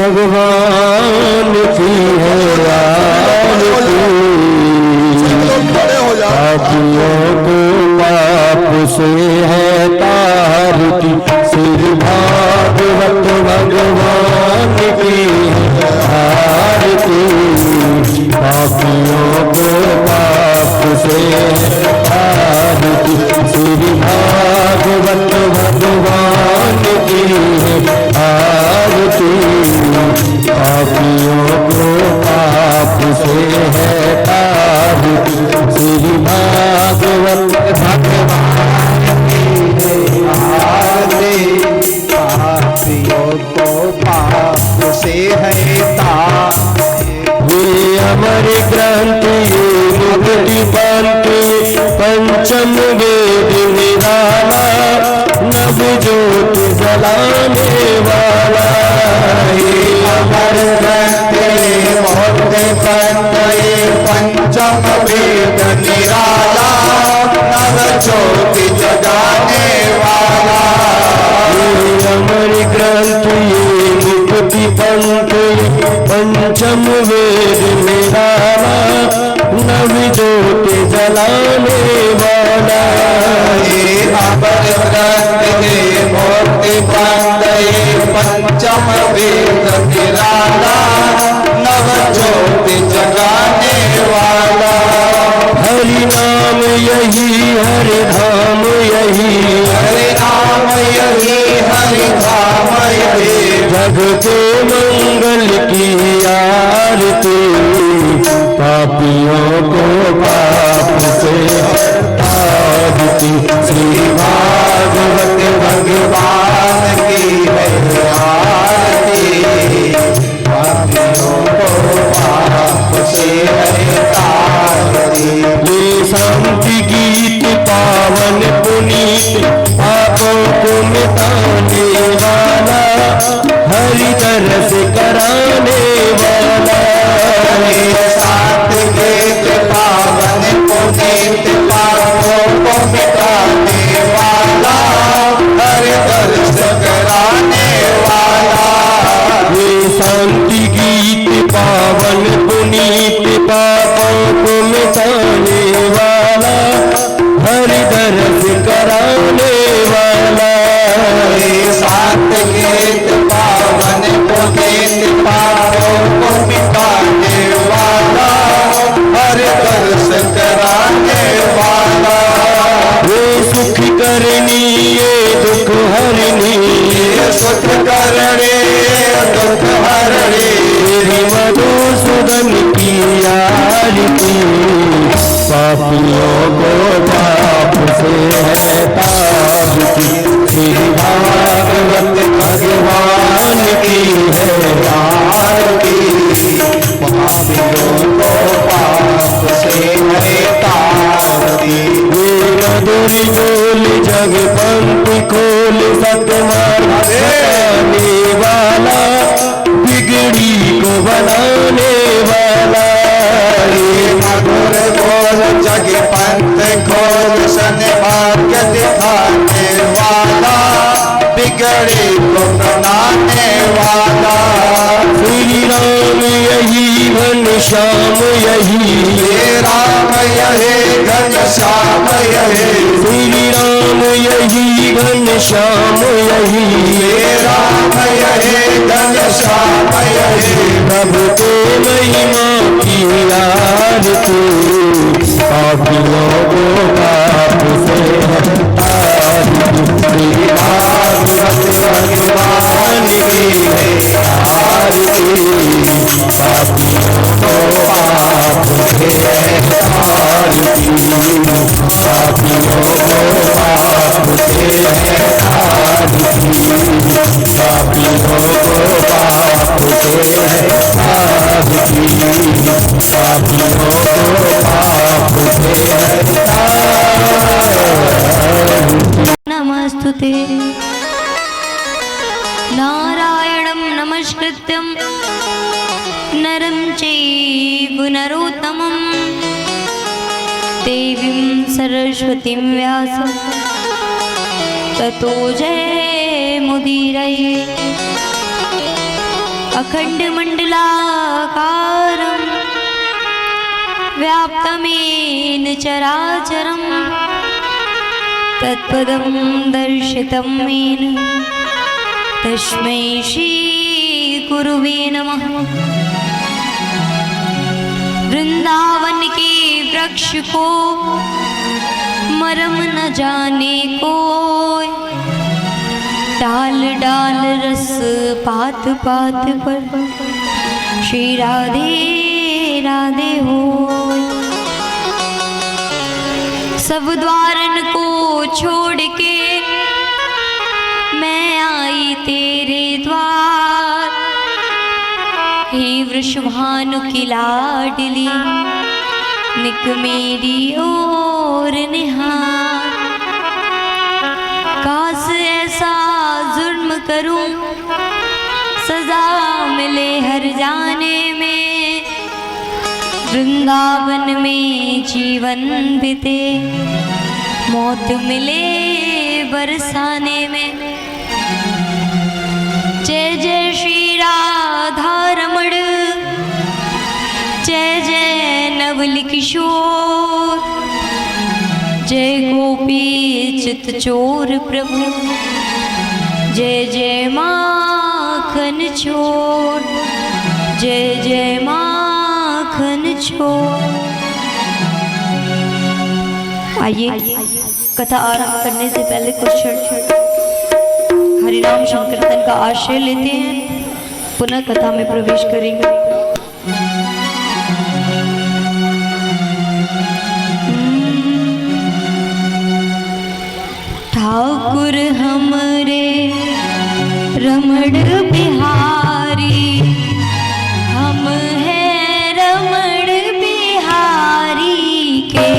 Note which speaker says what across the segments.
Speaker 1: भगवान की है आरती, पापियों को पाप से है तारती, श्री भागवत भगवान की है आरती, पापियों को पाप से है तारती, श्री भागवत भगवान की है आरती, पापियों को पाप से है तारती, श्री भागवत भगवान की है आरती, पापियों को पाप से है तारती। ये अमर ग्रंथ ये मुक्ति पंथ पंचम वेद निराला, नव ज्योत जलाने वाला, ये अमर ग्रंथ ये मुक्ति पंथ ये पंचम वेद निराला, नव ज्योति जगाने वाला, ये अमर ग्रंथ ये मुक्ति पंथ पंचम वेद निराला, नव ज्योति जलाने वाला, ये अमर ग्रंथ ये मुक्ति पंथ ये पंचम वेद निराला, नव ज्योति जगाने वाला, हरि नाम यही हरि धाम यही, हरि नाम यही हरि धाम यही, जग के मंगल की आरती, पापियों को पाप से तारती, श्री भागवत भगवान की है आरती, पापियों को पाप से है तारती। ये शांति गीत पावन पुनीत पापों को मिटाने वाला, हरि तरस कराने वाला, ये शांति गीत पावन पुनीत पापों को मिटाने वाला, हरि तरस कराने वाला, ये शांति गीत पावन पुनीत पापों को मिटाने वाला, हरि तरस कराने वाला, ये शांति गीत पावन पुनीत पापों को मिटाने वाला, हरि तरस कराने वाला, ये सुख करनी ये दुख हरनी, ये सुख करनी दुख हरनी, श्री मधुसूदन की आरती, पापियों को पाप से है तारती, श्री भागवत भगवान की है आरती, पापियों को पाप से है तारती। ये मधुर बोल जग पंथ खोल सतमार्ग बताने वाला, बिगड़ी को बनाने वाला, ये मधुर बोल जग पंथ खोल सतमार्ग दिखाने वाला, बिगड़ी को बनाने वाला, श्री राम यही घनश्याम यही, ये राम यही घनश्याम यही, श्री राम यही घनश्याम यही, ये राम यही घनश्याम यही, प्रभु के महिमा की आरती, पापियों को पाप से तारती, श्री भागवत भगवान की है आरती, पापियों को पाप से तारती, पापियों को पाप से तारती, पापियों को पाप से तारती, पापियों को पाप से तारती।
Speaker 2: नमस्तुते नारायणं नमस्कृत्यं नरं चैव नरोत्तमं, देवीं सरस्वतीं व्यासं ततो जयमुदीरये। अखण्डमण्डलाकारं व्याप्तमेन चराचरं तत्पदं दर्शितं येन तस्मै श्रीगुरुवे नमः। वृंदावन के वृक्ष को मरम न जाने कोई, डाल डाल रस पात पात पर श्री राधे राधे होय। सब द्वारन को छोड़ के मैं आई तेरे द्वार, हे वृषभानु की लाडली निक मेरी ओर निहार। काश ऐसा जुर्म करूं सजा मिले हर जाने में, वृंदावन में जीवन बीते मौत मिले बरसाने में। जय जय श्री राधा रमण, जय जय नवल किशोर, जय गोपी चित चोर प्रभु, जय जय माखन चोर, जय जय माखन चोर। आइए कथा आरंभ करने से पहले कुछ क्षण हरिनाम संकीर्तन का आश्रय लेते हैं, पुनः कथा में प्रवेश करेंगे। ठाकुर हमरे रमण बिहारी, हम हैं रमण बिहारी के।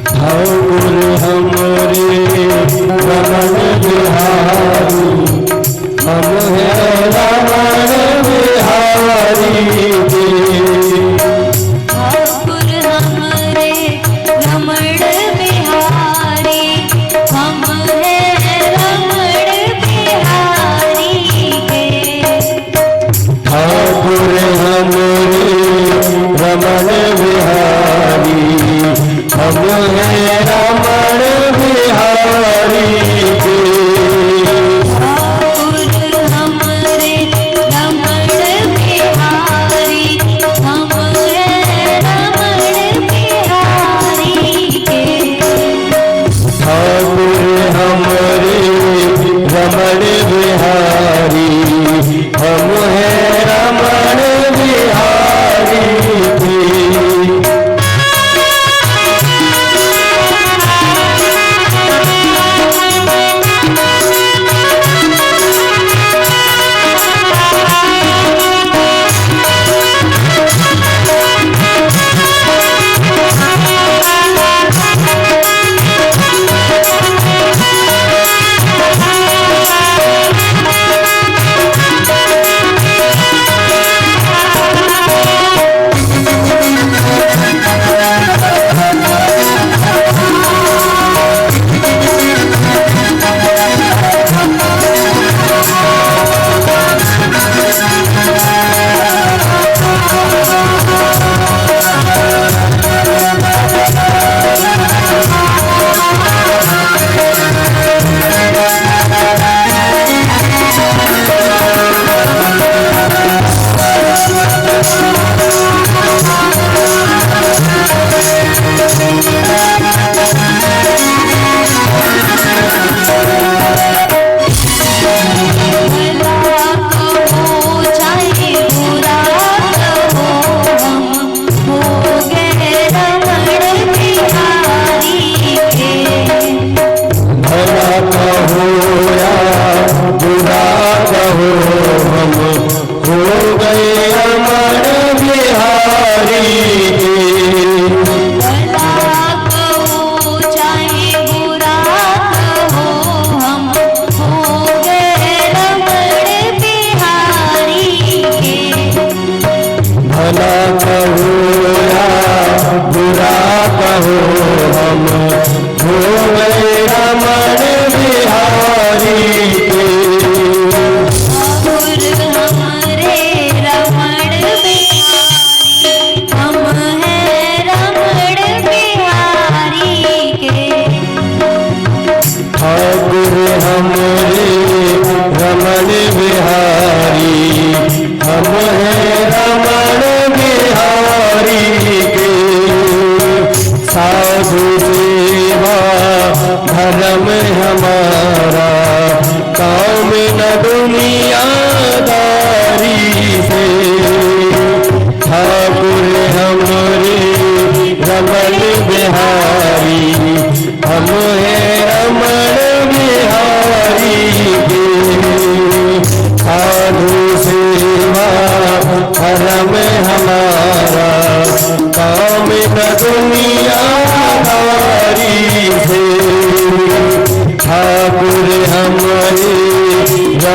Speaker 1: ठाकुर हमरे रमण बिहारी, हम हैं रमण बिहारी के।
Speaker 2: ठाकुर हमरे रमण बिहारी, हम हैं रमण बिहारी के।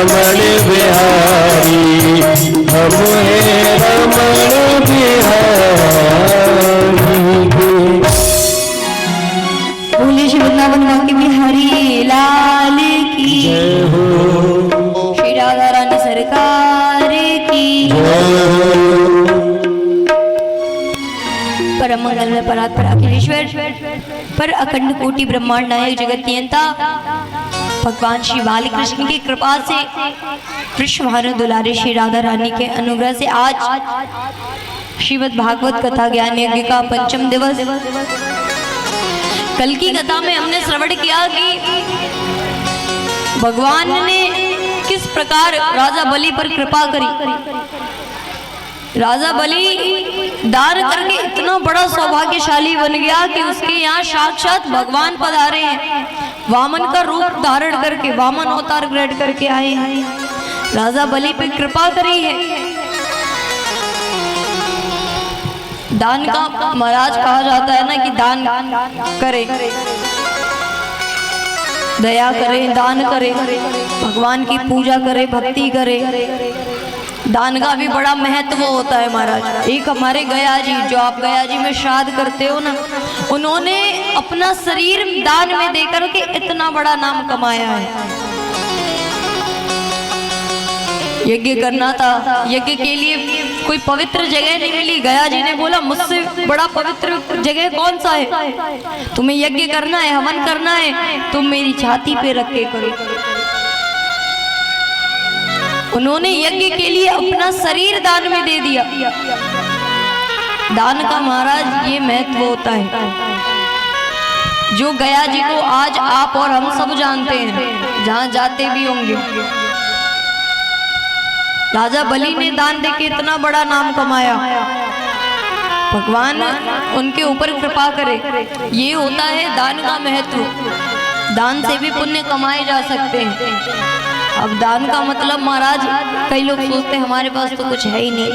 Speaker 1: रमण बिहारी, हम हैं रमण बिहारी।
Speaker 2: बोले श्री वृंदावन बांके बिहारी लाल की
Speaker 1: जय हो,
Speaker 2: श्री राधा रानी सरकार की
Speaker 1: जय हो।
Speaker 2: परम मंगल में परात्पर अखिलेश्वर पर अखंड कोटि ब्रह्मांड नायक जगत नियंता भगवान श्री बाल कृष्ण की कृपा से कृष्ण भानु दुलारे श्री राधा रानी के अनुग्रह से आज श्रीमद् भागवत कथा ज्ञान यज्ञ का पंचम दिवस। कल की कथा में हमने श्रवण किया कि भगवान ने किस प्रकार राजा बलि पर कृपा करी। राजा बलि दान करके इतना बड़ा सौभाग्यशाली बन गया कि उसके यहाँ साक्षात भगवान पधारे हैं, वामन का रूप धारण करके, वामन अवतार ग्रहण करके आए हैं, राजा बलि पे कृपा करी है। दान का महाराज कहा जाता है ना कि दान करे, दया करे, दान करे, भगवान की पूजा करे, भक्ति करे। दान का भी बड़ा महत्व होता है महाराज। एक हमारे गया जी, जो आप गया जी में श्राद्ध करते हो ना, उन्होंने अपना शरीर दान में देकर के इतना बड़ा नाम कमाया है। यज्ञ करना था, यज्ञ के लिए कोई पवित्र जगह नहीं मिली। गया जी ने बोला मुझसे बड़ा पवित्र जगह कौन सा है, तुम्हें यज्ञ करना है, हवन करना है, तुम मेरी छाती पे रख के करो। उन्होंने यज्ञ के लिए अपना शरीर दान में दे दिया। दान का महाराज ये महत्व होता है, जो गया जी को आज आप और हम सब जानते हैं, जहां जाते भी होंगे। राजा बलि ने दान देके इतना बड़ा नाम कमाया, भगवान उनके ऊपर कृपा करे। ये होता है दान का महत्व। दान से भी पुण्य कमाए जा सकते हैं। अब दान का मतलब महाराज, कई लोग सोचते हैं हमारे पास तो कुछ है ही नहीं,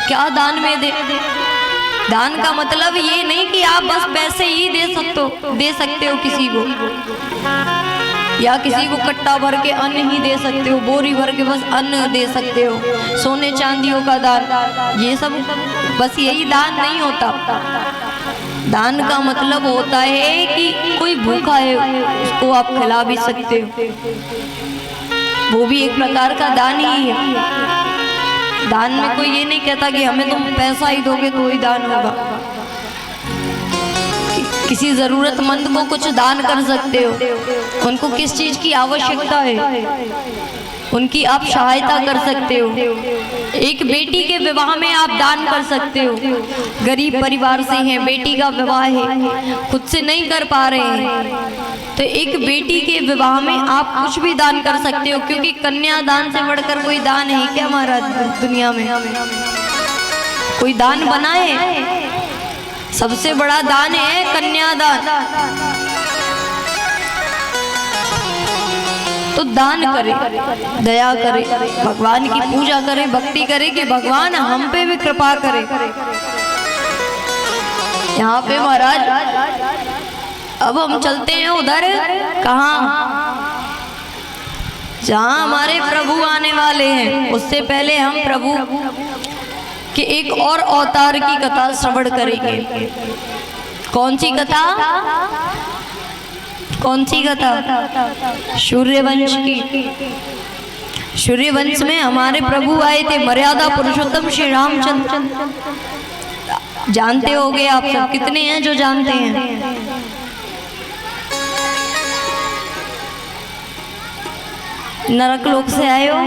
Speaker 2: क्या दान में दे। दान का मतलब ये नहीं कि आप बस पैसे ही दे सकते हो किसी को, या किसी को कट्टा भर के अन्न ही दे सकते हो, बोरी भर के बस अन्न दे सकते हो, सोने चांदियों का दान, ये सब बस यही दान नहीं होता। दान का मतलब होता है कि कोई भूखा है उसको आप खिला भी सकते हो, वो भी एक प्रकार का दान ही है। दान में कोई ये नहीं कहता कि हमें तुम पैसा ही दोगे तो ही दान होगा। किसी जरूरतमंद को कुछ दान कर सकते हो, उनको किस चीज की आवश्यकता है उनकी आप सहायता कर सकते हो। एक बेटी के विवाह में आप दान कर सकते हो, गरीब परिवार से हैं, बेटी का विवाह है, खुद से नहीं कर पा रहे हैं, तो एक बेटी के विवाह में आप कुछ भी दान कर सकते हो, क्योंकि कन्यादान से बढ़कर कोई दान है क्या हमारा दुनिया में? कोई दान बनाए? सबसे बड़ा दान है कन्यादान। तो दान करे, दया करे, भगवान की पूजा करे, भक्ति करे कि भगवान हम पे भी कृपा करे। यहाँ पे महाराज अब हम चलते हैं उधर, कहाँ? जहाँ हमारे प्रभु आने वाले हैं, उससे पहले हम प्रभु के एक और अवतार की कथा श्रवण करेंगे। कौन सी कथा? कौन सी कथा? सूर्यवंश की। सूर्यवंश में हमारे प्रभु आए थे, मर्यादा पुरुषोत्तम श्री रामचंद्र। जानते होंगे आप सब, कितने हैं जो जानते हैं? नरक लोक से आए हो,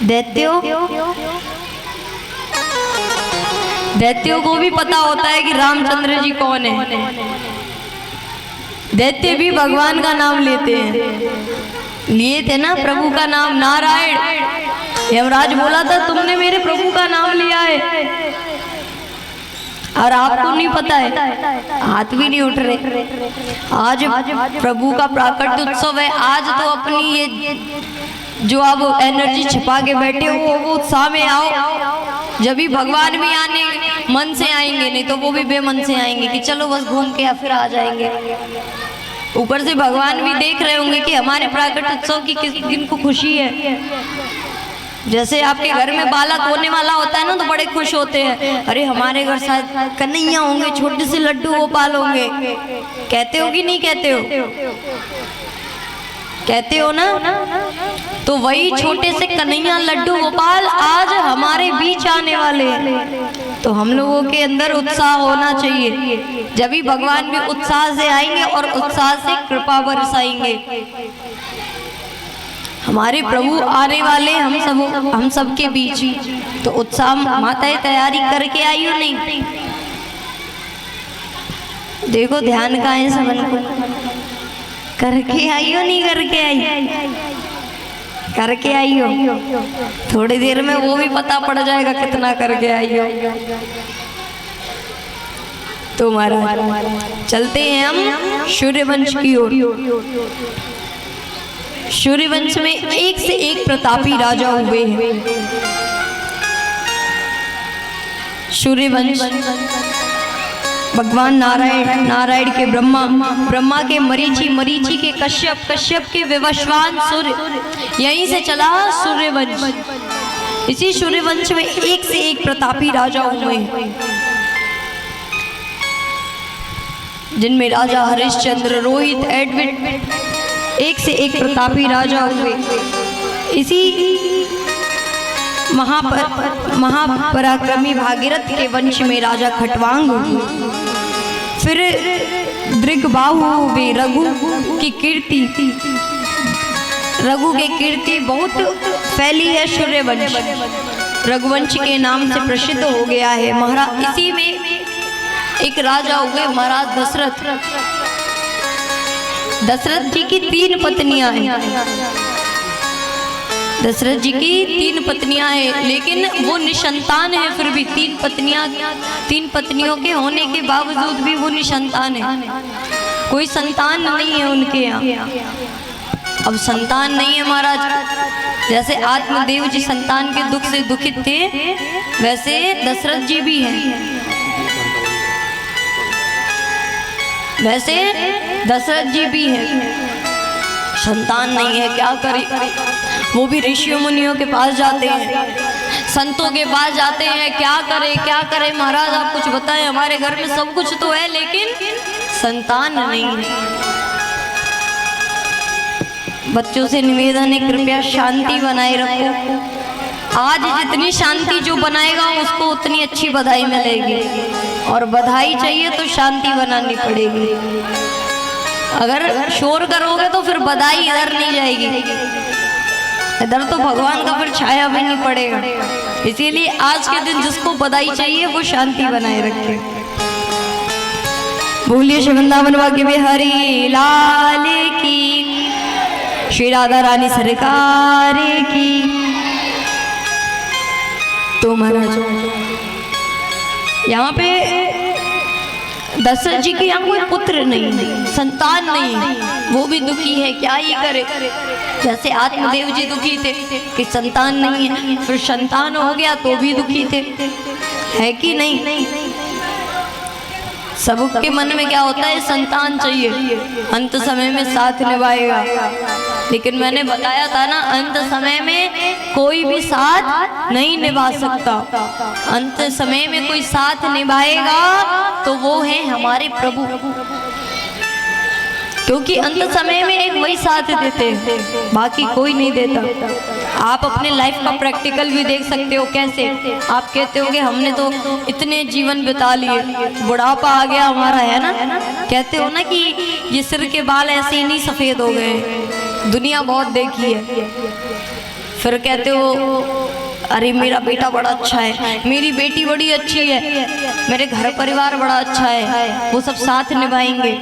Speaker 2: दैत्यों। दैत्यों को भी पता होता है कि रामचंद्र जी कौन है। दैत्य भी भगवान का नाम लेते हैं। लिए थे ना प्रभु का नाम, नारायण। यमराज बोला था तुमने मेरे प्रभु का नाम लिया है और आपको नहीं पता है, हाथ भी नहीं उठ रहे। आज प्रभु का प्राकट्य उत्सव है। आज तो अपनी ये जो आप एनर्जी छिपा के बैठे हो वो उत्साह में आओ। जब भी भगवान भी आने मन से आएंगे, नहीं तो वो भी बेमन से आएंगे कि चलो बस घूम के या फिर आ जाएंगे। ऊपर से भगवान भी देख रहे होंगे कि हमारे प्राकट उत्सव की किस दिन को खुशी है। जैसे आपके घर में बालक होने वाला होता है ना, तो बड़े खुश होते हैं, अरे हमारे घर शायद कन्हैया होंगे, छोटे से लड्डू गोपाल होंगे। कहते हो कि नहीं कहते हो? कहते हो ना? तो वही छोटे से कन्हैया लड्डू गोपाल आज हमारे बीच आने वाले हैं। तो हम लोगों के अंदर उत्साह होना चाहिए, जब भी भगवान भी उत्साह से आएंगे और उत्साह से कृपा बरसाएंगे। हमारे प्रभु आने वाले हम सब के बीच, तो उत्साह माताएं तैयारी करके आई हो नहीं? देखो ध्यान का है सबन को, करके आई हो नहीं करके आई? करके आई हो। थोड़ी देर में वो भी पता पड़ जाएगा कितना करके आई हो। तो महाराज चलते हैं हम सूर्यवंश की ओर। सूर्यवंश में एक से एक प्रतापी राजा हुए हैं। सूर्यवंश भगवान नारायण के ब्रह्मा के मरीचि के कश्यप के विवस्वान सूर्य, यहीं से चला सूर्यवंश। इसी सूर्यवंश में एक से एक प्रतापी राजा हुए हैं, जिनमें राजा हरिश्चंद्र, रोहित, एडविन, एक से एक प्रतापी राजा हुए। इसी महापराक्रमी भागीरथ के वंश में राजा खटवांग हुए। फिर दृगबाहु हुए। रघु की कीर्ति बहुत फैली है। सूर्यवंश रघुवंश के नाम से प्रसिद्ध हो गया है। महाराज इसी में एक राजा हुए महाराज दशरथ जी की 3 पत्नियां हैं। दशरथ जी की 3 पत्नियां हैं, लेकिन वो निसंतान है। फिर भी 3 पत्नियों के होने के बावजूद भी वो निसंतान है। कोई संतान नहीं है उनके यहाँ। अब संतान नहीं है महाराज, जैसे आत्मदेव जी संतान के दुख से दुखित थे, वैसे दशरथ जी भी हैं। वैसे दशरथ जी भी हैं, संतान नहीं है, क्या करे। वो भी ऋषियों मुनियों के पास जाते हैं, संतों के पास जाते हैं, क्या करे महाराज आप कुछ बताएं, हमारे घर में सब कुछ तो है लेकिन संतान नहीं है। बच्चों से निवेदन है, कृपया शांति बनाए रखो। आज जितनी शांति जो बनाएगा उसको उतनी अच्छी बधाई मिलेगी, और बधाई चाहिए तो शांति बनानी पड़ेगी। अगर शोर करोगे तो फिर बधाई इधर नहीं जाएगी, इधर तो भगवान का फिर छाया भी नहीं पड़ेगा। इसीलिए आज के दिन जिसको बधाई चाहिए वो शांति बनाए रखे। बोलिए श्री वृंदावन भाग्य बिहारी लाल की, श्री राधा रानी सरकार की। तो महाराज यहाँ पे दशरथ जी के यहाँ कोई पुत्र नहीं, संतान नहीं, वो भी दुखी है, क्या ही करे। जैसे आत्मदेव जी दुखी थे कि संतान नहीं है, फिर संतान हो गया तो भी दुखी थे, है कि नहीं। सबके मन में क्या होता है, संतान चाहिए, अंत समय में साथ निभाएगा। लेकिन मैंने बताया था ना, अंत समय में कोई भी साथ नहीं निभा सकता। अंत समय में कोई साथ निभाएगा तो वो है हमारे प्रभु, क्योंकि अंत समय में एक वही साथ देते हैं, बाकी कोई नहीं देता। आप अपने लाइफ का प्रैक्टिकल भी देख सकते हो। कैसे आप कहते होगे हमने तो इतने जीवन बिता लिए, बुढ़ापा आ गया हमारा, है ना। कहते हो ना कि ये सिर के बाल ऐसे ही नहीं सफेद हो गए, दुनिया बहुत देखी है। फिर कहते हो अरे मेरा बेटा बड़ा अच्छा है, मेरी बेटी बड़ी अच्छी है, मेरे घर परिवार बड़ा अच्छा है, वो सब साथ निभाएंगे।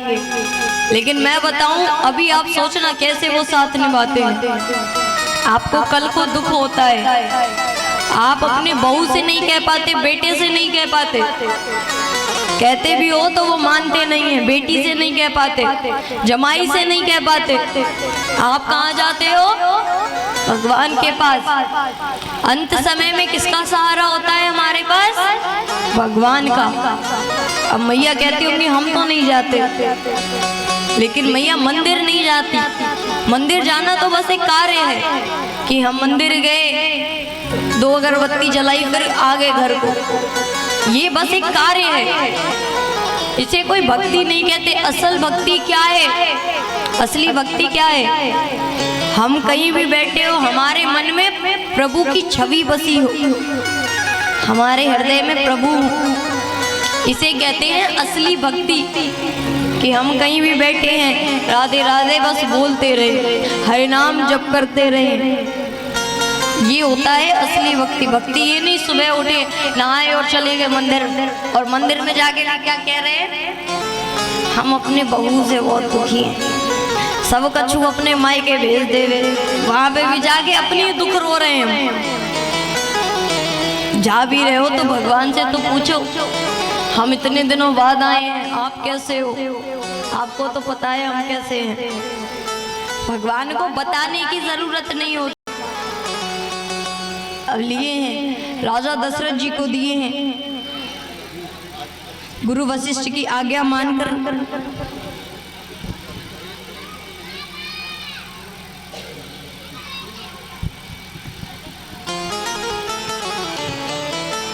Speaker 2: लेकिन मैं बताऊं, अभी आप सोचना कैसे वो साथ निभाते हैं। आपको कल को दुख होता है, आप अपने बहू से नहीं कह पाते, बेटे से नहीं कह पाते, कहते भी हो तो वो मानते नहीं है, बेटी से नहीं कह पाते, जमाई से नहीं कह पाते। आप कहाँ जाते हो? भगवान के पास। अंत समय में किसका सहारा होता है हमारे पास? भगवान का। अब मैया कहती होंगी हम तो नहीं जाते, लेकिन मैया मंदिर नहीं जाती। मंदिर जाना तो बस एक कार्य है कि हम मंदिर गए, 2 अगरबत्ती जलाई, फिर आ गए घर को, ये बस एक कार्य है, इसे कोई भक्ति नहीं कहते। असल भक्ति क्या है, असली भक्ति क्या है? हम कहीं भी बैठे हो, हमारे मन में प्रभु की छवि बसी हो, हमारे हृदय में प्रभु, इसे कहते हैं असली भक्ति। कि हम कहीं भी बैठे हैं, राधे राधे बस बोलते रहे, हरि नाम जप करते रहे, ये होता है असली भक्ति। भक्ति ये नहीं सुबह उठे, नहाए और चले गए मंदिर, और मंदिर में जाके क्या कह रहे हैं, हम अपने बहू से बहुत दुखी हैं, सब कछु अपने मायके भेज देवे, वहां पे भी जाके अपनी दुख रो रहे हैं। जा भी रहे हो तो भगवान से तो पूछो, हम इतने दिनों बाद आए हैं, आप कैसे हो, आपको तो पता है हम कैसे हैं। भगवान को बताने की जरूरत नहीं होती। अब लिए हैं, राजा दशरथ जी को दिए हैं, गुरु वशिष्ठ की आज्ञा मानकर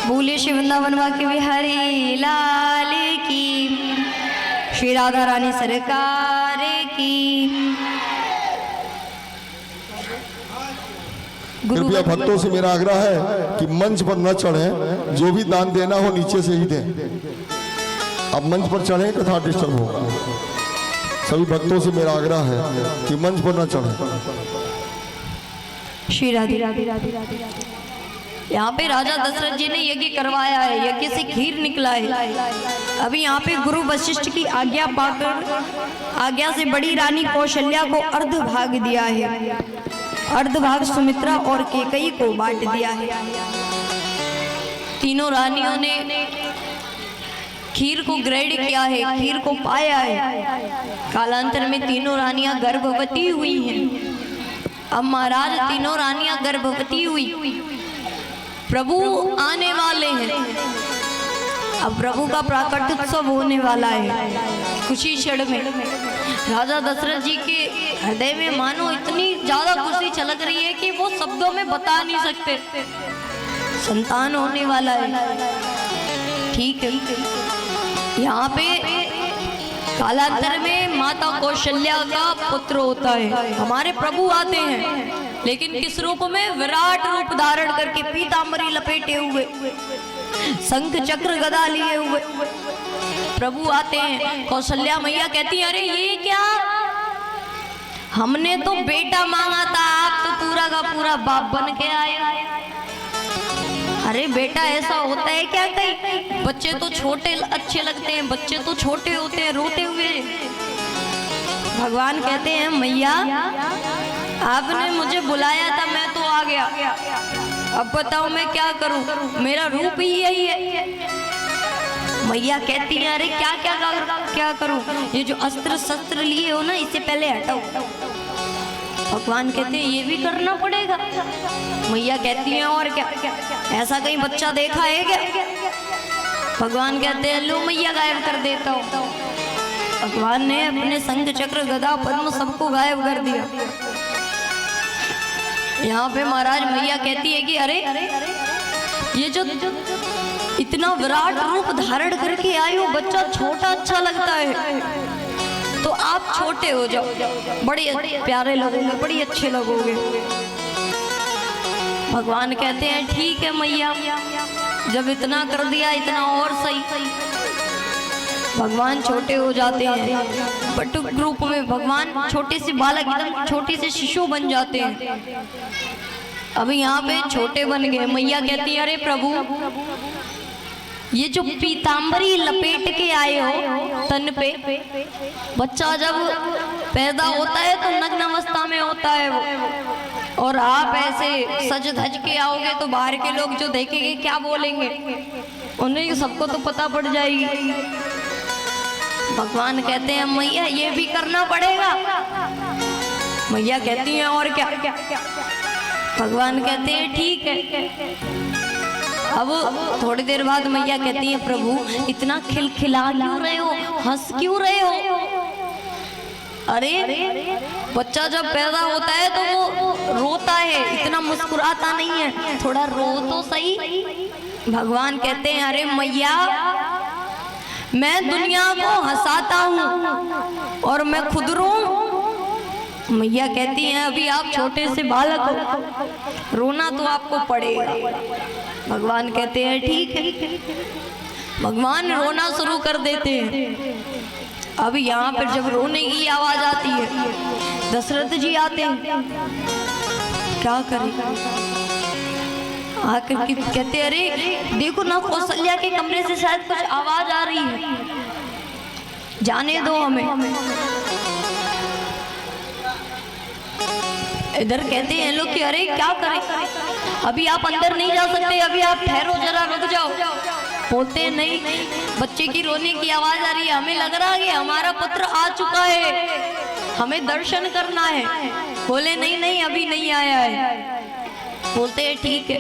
Speaker 2: बोले श्री वृंदावन के बिहारी लाल की, श्री राधा रानी सरकार की।
Speaker 3: कृपया भक्तों से मेरा आग्रह है कि मंच पर न चढ़ें, जो भी दान देना हो नीचे से ही दें। अब मंच पर चढ़ें कथा डिस्टर्ब होगा। सभी भक्तों से मेरा आग्रह है कि मंच पर न चढ़ें।
Speaker 2: श्री राधे राधे राधे राधे। यहाँ पे राजा दशरथ जी ने यज्ञ करवाया है, यज्ञ से खीर निकला है। अभी यहाँ पे गुरु वशिष्ठ की आज्ञा पाकर, आज्ञा से बड़ी रानी कौशल्या को अर्ध भाग दिया है, अर्ध भाग सुमित्रा और केकई को बांट दिया है। तीनों रानियों ने खीर को ग्रहण किया है, खीर को पाया है। कालांतर में तीनों रानियां गर्भवती हुई हैं। अब महाराज तीनों रानियां गर्भवती हुई, प्रभु आने वाले हैं। अब प्रभु का प्राकट्य उत्सव होने वाला है खुशी क्षण में। राजा दशरथ जी के हृदय में मानो इतनी ज्यादा खुशी छलक रही है कि वो शब्दों में बता नहीं सकते। संतान होने वाला है, ठीक है। यहाँ पे कालांतर में माता कौशल्या का पुत्र होता है। हमारे प्रभु आते हैं, लेकिन किस रूप में? विराट रूप धारण करके, पीतांबरी लपेटे हुए, शंख चक्र गदा लिए हुए प्रभु आते हैं। कौशल्या मैया कहती है, अरे ये क्या, हमने तो बेटा मांगा था, आप तो पूरा का पूरा बाप बन के आए। अरे बेटा ऐसा होता है क्या? कहीं बच्चे तो छोटे अच्छे लगते हैं, बच्चे तो छोटे होते हैं रोते हुए। भगवान कहते हैं, मैया आपने मुझे बुलाया था, मैं तो आ गया, अब बताओ मैं क्या करूं, मेरा रूप ही यही है। मैया कहती है, अरे क्या करूं, ये जो अस्त्र शस्त्र लिए हो ना, इससे पहले हटाओ। भगवान कहते हैं, ये भी करना पड़ेगा। मैया कहती है, और क्या, ऐसा कहीं बच्चा देखा है क्या? भगवान कहते हैं, लो मैया गायब कर देता हूँ। भगवान ने अपने शंख चक्र गदा पद्म सबको गायब कर दिया। यहाँ पे महाराज मैया कहती है कि अरे ये जो इतना विराट रूप धारण करके आए हो, बच्चा छोटा अच्छा लगता है, तो आप छोटे हो जाओ, बड़े प्यारे लगोगे, बड़ी अच्छे लगोगे। भगवान कहते हैं, ठीक है मैया, जब इतना कर दिया इतना और सही। भगवान छोटे हो जाते हैं, बटुक रूप में भगवान छोटे से बालक, एकदम छोटे से शिशु बन जाते हैं। अभी यहाँ पे छोटे बन गए। मैया कहती है, अरे प्रभु ये जो पीतांबरी लपेट के आए हो तन पे, बच्चा जब पैदा होता है तो नग्न अवस्था में होता है वो, और आप ऐसे सज धज के आओगे तो बाहर के लोग जो देखेंगे क्या बोलेंगे, उन्हें सबको तो पता पड़ जाएगी। भगवान कहते हैं, मैया ये भी करना पड़ेगा। मैया कहती हैं, और क्या? भगवान कहते हैं, ठीक है। अब थोड़ी देर बाद मैया कहती है, प्रभु इतना खिलखिला क्यों रहे हो, हंस क्यों रहे हो? अरे बच्चा जब पैदा होता है तो वो रोता है, इतना मुस्कुराता नहीं है, थोड़ा रो तो सही। भगवान कहते हैं अरे मैया मैं दुनिया को हंसाता हूँ और मैं खुद रोऊं। मैया कहती हैं अभी आप छोटे से बालक हो, रोना तो आपको पड़ेगा। भगवान कहते हैं ठीक है। भगवान रोना शुरू कर देते हैं। अब यहाँ पर जब रोने की आवाज आती है, दशरथ जी आते हैं, क्या करें? आकर के कहते अरे देखो ना कौशल्या के कमरे से शायद कुछ आवाज आ रही है, जाने दो हमें। इधर कहते हैं लोग कि अरे क्या करें, अभी आप अंदर नहीं जा सकते, अभी आप ठहरो जरा, रुक जाओ। बोलते नहीं, बच्चे की रोने की आवाज आ रही है, हमें लग रहा है कि हमारा पुत्र आ चुका है, हमें दर्शन करना है। बोले नहीं नहीं अभी नहीं आया है। बोलते हैं ठीक है।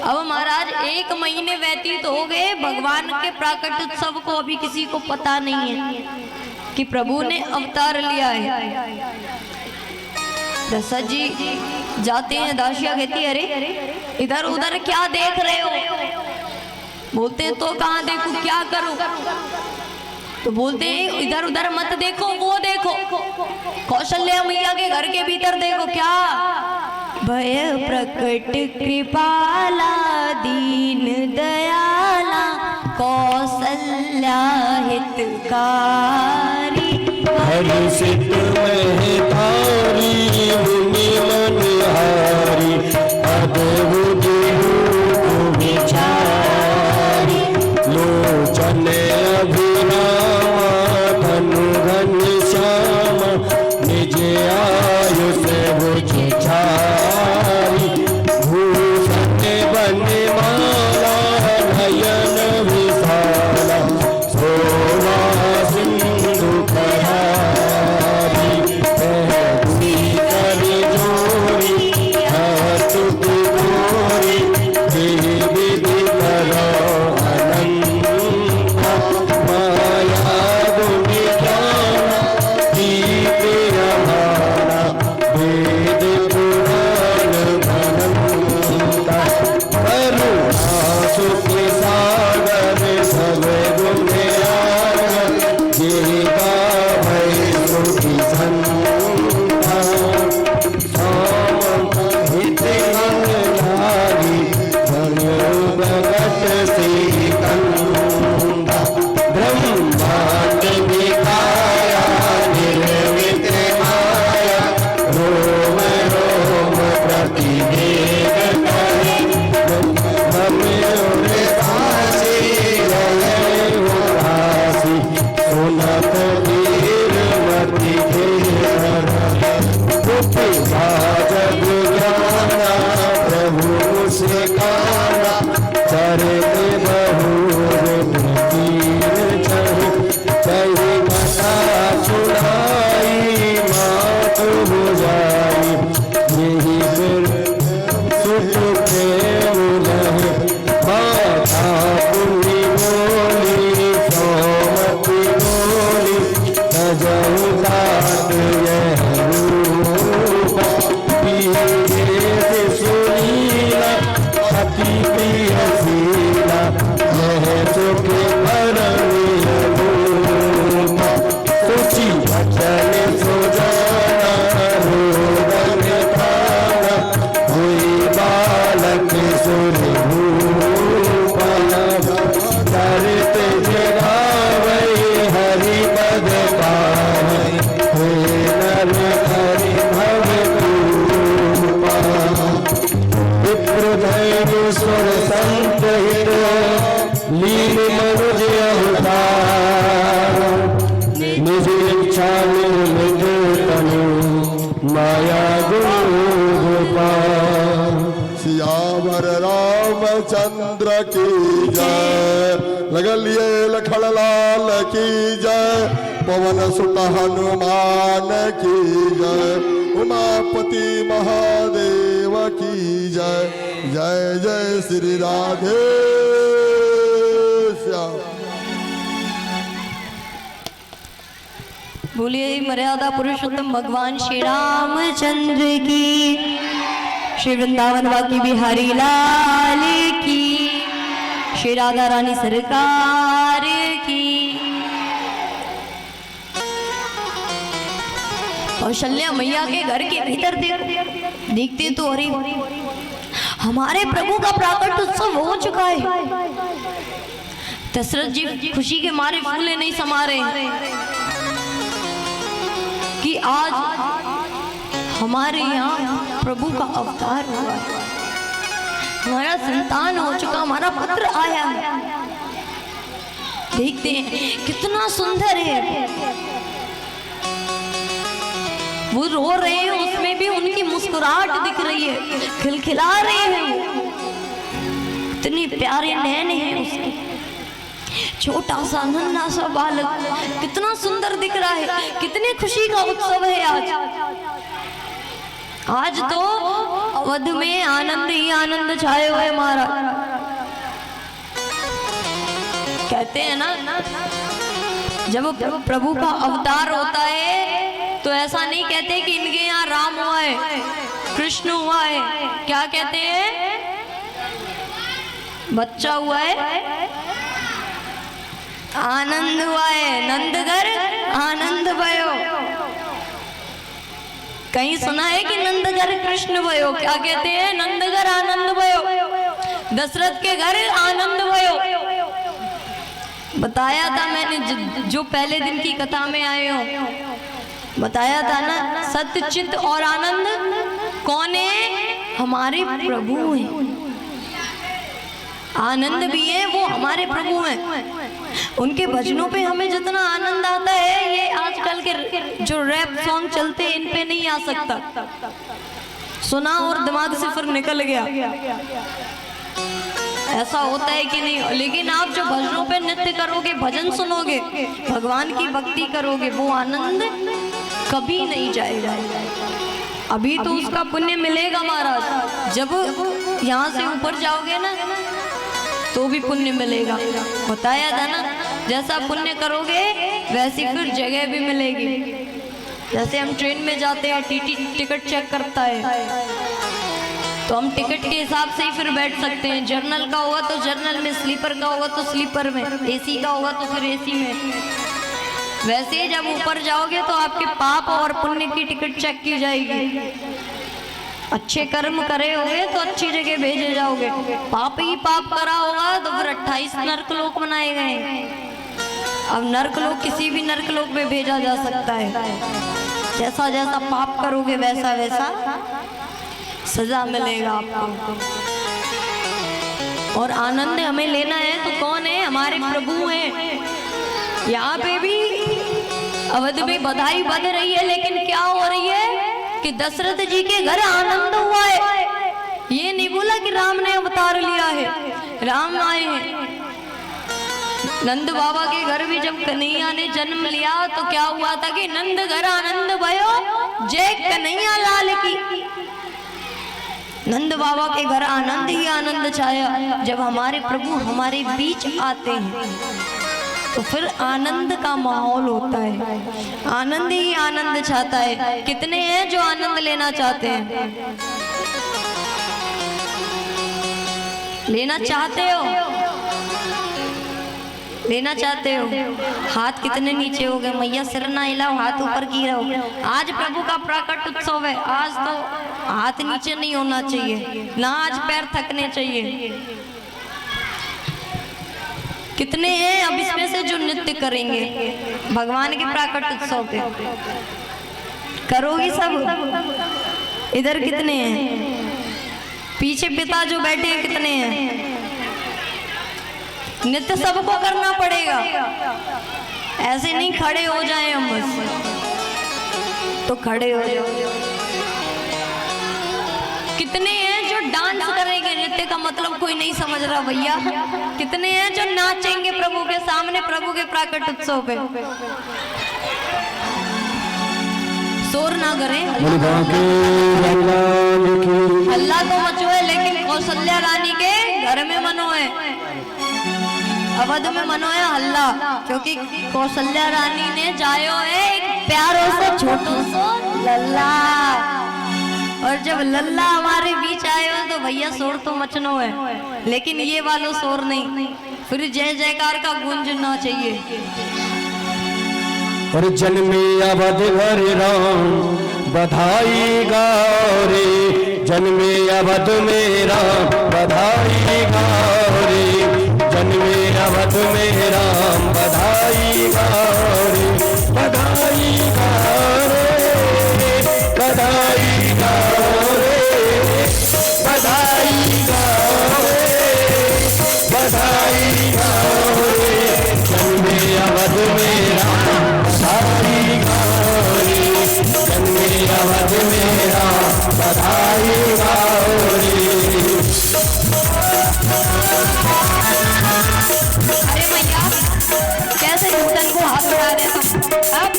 Speaker 2: अब महाराज 1 महीने व्यतीत हो गए, भगवान के प्राकट उत्सव को अभी किसी को पता नहीं है कि प्रभु ने अवतार लिया है। दशरथ जी जाते हैं, दासिया कहती है अरे इधर उधर क्या देख रहे हो? बोलते हैं तो कहाँ देखो, क्या करूं? तो बोलते हैं इधर उधर मत देखो, वो देखो कौशल्या मैया के घर के भीतर देखो। क्या? भय प्रकट कृपाला दीन दयाला कौशल्या हितकारी।
Speaker 1: हर्षित महतारी मुनि मनहारी अद्भुत रूप विचारी। लोचन अभिरामा धनु घनश्यामा निज आयुष भुज छारी। भूषण बनमाला नयन विशाला शोभा सिंधु करारी। पहली कर जोरी हस्तुत गोरी विधि करो अनंत। माया गुण ज्ञान दीप हमारा वेद पुराण भनंता। करुणा सुख सागर सब गुण आगर जेगा भय सुखी संता। साम हित मन लागी धन्यो प्रगट से कंदा। ब्रह्मांड निकाया निर्मित माया रोम रोम प्रतिवेद करे। सुनत वीर मति जग ज्ञाना प्रभु से काना। चरित बहु कही कथा सुनाई मात हो जाई। यही फिर सुख के उलहे माता पुण्य बोली सोमति बोली। तजहु तात यह रूप पीरे सुनीला अति प्रियशीला। यह सुख परमीय रूप सुचि वचन सुजाना रोगन खाना। हुई बालक सुरभूपन चरित जगावै हरि पद पावै। हे नर हरि भव रूपा। विप्रधैर्य सुर संत हित लीन मनुज अवतार। निज इच्छा निर्मित तनु माया गुण गोपाल।
Speaker 3: सियावर रामचंद्र की जय। लगलिए लखन लाल की जय। पवन सुत हनुमान की जय। उमापति महादेव की जय। जय जय श्री राधे श्याम।
Speaker 2: बोलिए मर्यादा पुरुषोत्तम भगवान श्री रामचंद्र की, श्री वृंदावन बाकी बिहारी लाल की, श्री राधा रानी सरकार की। कौशल्या मैया के घर के भीतर देखते तो अरे हमारे प्रभु का प्राकट उत्सव हो चुका है। दशरथ जी खुशी के मारे फूले नहीं समा रहे कि आज हमारे यहाँ प्रभु का अवतार हुआ है, हमारा संतान हो चुका, हमारा पुत्र आया है। देखते हैं कितना सुंदर है, वो रो रहे हैं, उसमें भी उनकी मुस्कुराहट दिख रही है, खिलखिला रहे हैं, इतने प्यारे नैन हैं उसके, छोटा सा नन्हा सा बालक कितना सुंदर दिख रहा है। कितनी खुशी का उत्सव है आज। आज तो अवध में आनंद ही आनंद छाए हुए महाराज। कहते हैं ना, जब प्रभु का अवतार होता है तो ऐसा नहीं कहते कि इनके यहाँ राम हुआ है, कृष्ण हुआ है, क्या कहते हैं, बच्चा हुआ है, आनंद हुआ है, नंदगर आनंद भयो। कहीं सुना है कि नंदगर कृष्ण भयो, क्या कहते हैं, नंदगर आनंद भयो, दशरथ के घर आनंद भयो। बताया था मैंने जो पहले दिन की कथा में आए हो, बताया था ना, सत्य चित्त और आनंद कौन है, हमारे प्रभु हैं। आनंद भी है, वो हमारे प्रभु हैं। उनके भजनों पे हमें जितना आनंद आता है, ये आजकल के जो रैप सॉन्ग चलते हैं इन पे नहीं आ सकता। सुना और दिमाग से फिर निकल गया, ऐसा होता है कि नहीं। लेकिन आप जो भजनों पे नृत्य करोगे, भजन सुनोगे, भगवान की भक्ति करोगे, वो आनंद कभी नहीं जाएगा। अभी तो उसका पुण्य मिलेगा महाराज, जब यहाँ से ऊपर जाओगे ना तो भी पुण्य मिलेगा। बताया था ना, जैसा पुण्य करोगे वैसी फिर जगह भी मिलेगी। जैसे हम ट्रेन में जाते हैं, टीटी टिकट चेक करता है, तो हम टिकट के हिसाब से ही फिर बैठ सकते हैं। जर्नल का होगा तो जर्नल में, स्लीपर का होगा तो स्लीपर में, एसी का होगा तो फिर एसी में। वैसे ही जब ऊपर जाओगे तो आपके पाप और पुण्य की टिकट चेक की जाएगी। अच्छे कर्म करे होगे तो अच्छी जगह भेजे जाओगे, पाप ही पाप करा होगा तो फिर 28 नरकलोक बनाए गए। अब नरकलोक किसी भी नरकलोक में भेजा जा सकता है। जैसा जैसा पाप करोगे वैसा वैसा सजा मिलेगा आपको। और आनंद हमें लेना है तो कौन है, हमारे प्रभु हैं। यहाँ पे भी अवध में बधाई बज रही है, लेकिन क्या हो रही है कि दशरथ जी के घर आनंद हुआ है। ये नहीं बोला कि राम ने अवतार लिया है, राम आए हैं। नंद बाबा के घर भी जब कन्हैया ने जन्म लिया तो क्या हुआ था कि नंद घर आनंद भयो, जय कन्हैया लाल की। नंद बाबा के घर आनंद ही आनंद छाया। जब हमारे प्रभु हमारे बीच आते हैं तो फिर आनंद का माहौल होता है, आनंद ही आनंद छाता है। कितने हैं जो आनंद लेना चाहते हैं, लेना चाहते हो, लेना चाहते हो? हाथ कितने नीचे हो गए, मैया सिर ना हिलाओ, हाथ ऊपर की रहो। आज प्रभु का प्राकट उत्सव है, आज तो हाथ नीचे नहीं होना चाहिए ना, आज पैर थकने चाहिए। कितने हैं अब इसमें से जो नृत्य करेंगे भगवान के प्राकट उत्सव पे? करोगी सब? इधर कितने हैं? पीछे पिता जो बैठे हैं कितने हैं? नृत्य सबको करना पड़ेगा, ऐसे नहीं खड़े हो जाए हम बस, तो खड़े हो जाओ। कितने हैं जो डांस करेंगे? नृत्य का मतलब कोई नहीं समझ रहा भैया। कितने हैं जो नाचेंगे प्रभु के सामने, प्रभु के प्राकट उत्सव पे? शोर ना करें, हल्ला तो मचो है, लेकिन कौशल्या रानी के घर में मनो है। अवध में मनोया हल्ला, क्योंकि कौशल्या रानी ने जायो है एक प्यारो सो छोटो सो लल्ला, और जब लल्ला हमारे बीच आयो तो भैया शोर तो मचनो है, लेकिन ये वालो शोर नहीं, फिर जय जयकार का गूंजना चाहिए।
Speaker 1: और जन्मे अवध घर राम बधाई गाओ रे, जन्मे अवध में राम बधाई गाओ रे, जन्मे अवध में राम बधाई गाओ रे, बधाई गाओ रे, बधाई गाओ रे, बधाई गाओ रे, बधाई गाओ रे, जन्मे अवध में राम बधाई गाओ रे, जन्मे अवध में राम बधाई गाओ रे।
Speaker 2: अरे भैया कैसे घुटन को हाथ बढ़ा दे तुम। अब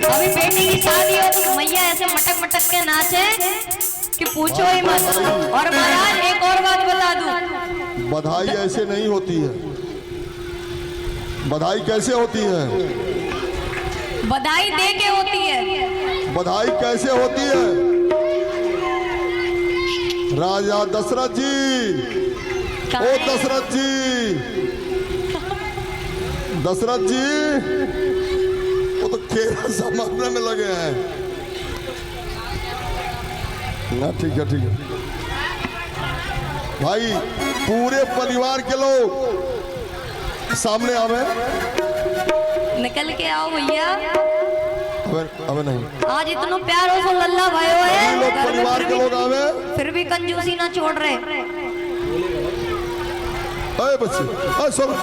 Speaker 2: अभी बेटी की शादी हो तो मैया ऐसे मटक मटक के नाचे कि पूछो ही मत। और महाराज एक और बात बता दूं,
Speaker 3: बधाई ऐसे नहीं होती है। बधाई कैसे होती है?
Speaker 2: बधाई दे के होती है।
Speaker 3: बधाई कैसे होती है? राजा दशरथ जी, ओ दशरथ जी, दशरथ जी वो तो केरा संभालने में लगे हैं ना। ठीक है, ठीक है भाई, पूरे परिवार के लोग सामने आवे।
Speaker 2: निकल के आओ भैया।
Speaker 3: अबे नहीं,
Speaker 2: आज इतना प्यार हो सो लल्ला भयो है,
Speaker 3: लोग
Speaker 2: घर में
Speaker 3: परिवार के लोग आवे।
Speaker 2: फिर भी कंजूसी ना छोड़ रहे।
Speaker 3: अरे बच्चे, अरे सुनो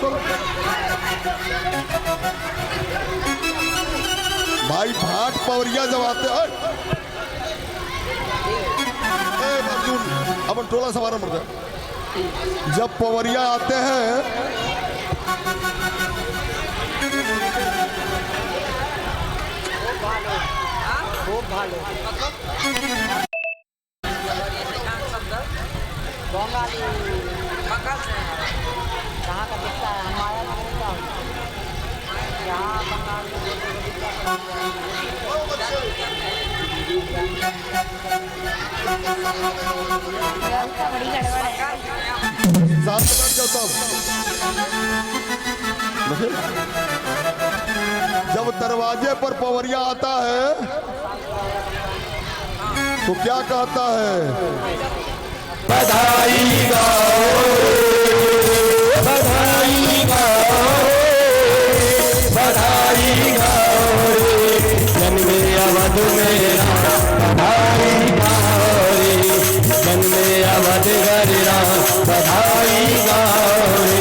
Speaker 3: भाई, भाट पवरिया जब आते हैं, अर्जुन अपन टोला सवार मरते, जब पवरिया आते हैं
Speaker 4: कहाँ का दिखता है हमारा ना दिखता यहाँ बड़ी गड़बड़ है।
Speaker 3: साथ में बैठ जाओ सब। जब दरवाजे पर पवरिया आता है तो क्या कहता है?
Speaker 1: बधाई गाओ रे, बधाई गाओ रे, बधाई गाओ रे, जन्मे अवध में राम बधाई गाओ रे, जन्मे अवध घर राम बधाई गाओ रे।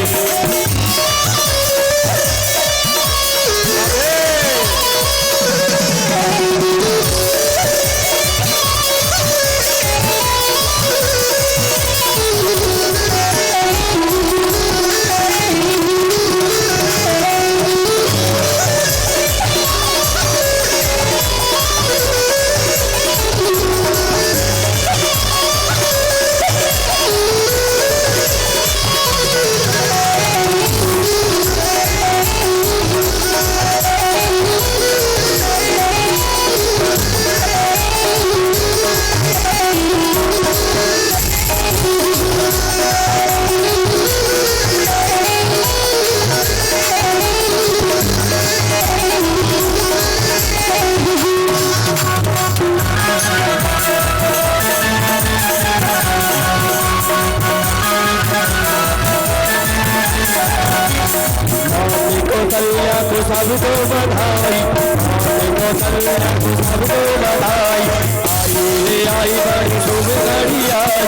Speaker 1: सबको बधाई, कौशल्या को सबको बधाई। आई रे आई बड़ी शुभ घड़ी आई,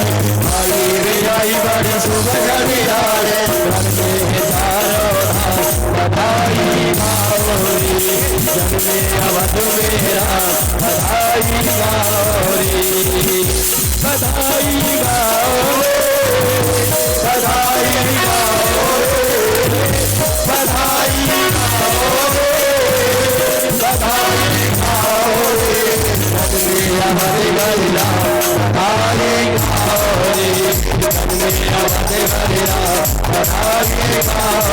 Speaker 1: आई रे आई बड़ी शुभ घड़ी आई। घर में चारों धाम बधाई गाओ रे, जन्मे अवध मेरा बधाई गाओ रे, बधाई गाओ रे, बधाई गाओ रे, बधाई गाओ रे, बधाई गाओ रे, जन्मे अवध गलिया बधाई गाओ रे, जन्मे अवध गलिया बधाई आगे गाओ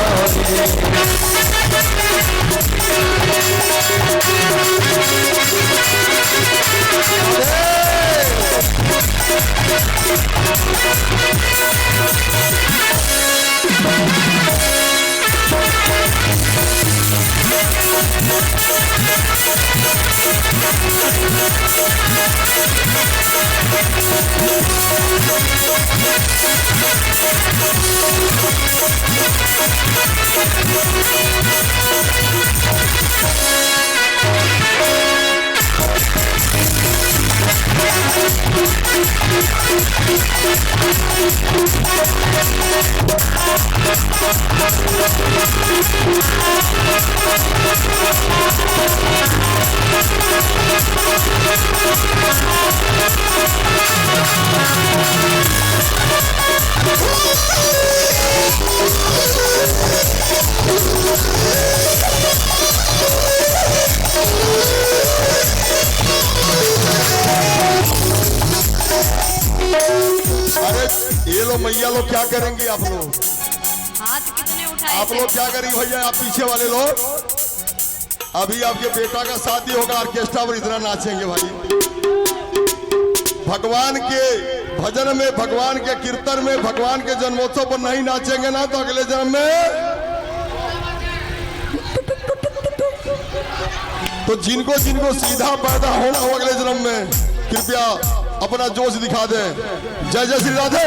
Speaker 3: ये लो मैया लोग क्या करेंगी आप लोग?
Speaker 2: हाथ कितने उठाए
Speaker 3: आप
Speaker 2: थे?
Speaker 3: लोग क्या करेंगे भैया? आप पीछे वाले लोग अभी आपके बेटा का शादी होगा, ऑर्केस्ट्रा पर इतना नाचेंगे भाई। भगवान के भजन में, भगवान के कीर्तन में, भगवान के जन्मोत्सव पर नहीं नाचेंगे ना तो अगले जन्म में तो जिनको जिनको सीधा पैदा होना हो अगले जन्म में कृपया अपना जोश दिखा दे। जय जय श्री राधे।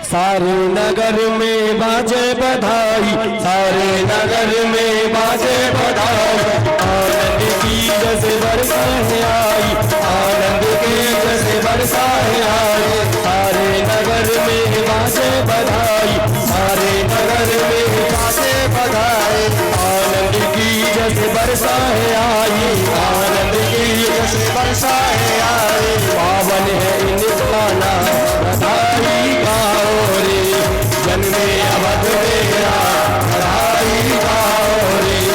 Speaker 1: सारे नगर में बाजे बधाई, सारे नगर में बाजे बधाई, आनंद की जैसे बरसा है आई, आनंद की जैसे बरसा है आई। सारे नगर में बाजे बधाई, सारे नगर में बाजे बधाई, आनंद की जैसे बरसा है आई, आनंद की जैसे बरसा है आई। पावन है इनका नाम, बधाई गाओ रे, जन्मे अवध मेरा, बधाई गाओ रे।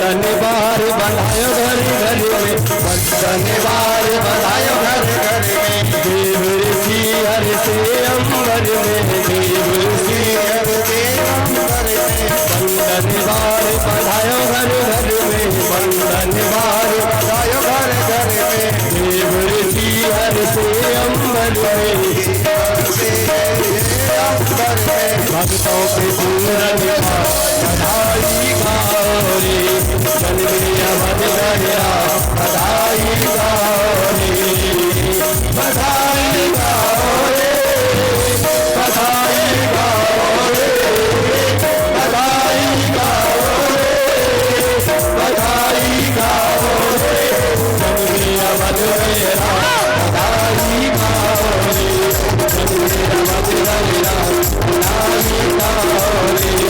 Speaker 1: धन्यवाद बधायो घर घर में, धन्यवाद बधायो घर घर में। देव ऋषि हर से अंबर में, देव ऋषि हर से अंबर में। धन्यवाद बधायो घर घर में, धन्यवाद कन्हैया बधाई गाओ रे, बधाई गाओ रे, बधाई गाओ रे, बधाई गाओ रे, बधाई गाओ रे, जन्मिया मधुरेरा बधाई गाओ रे, जन्मिया मधुरेरा बधाई गाओ रे।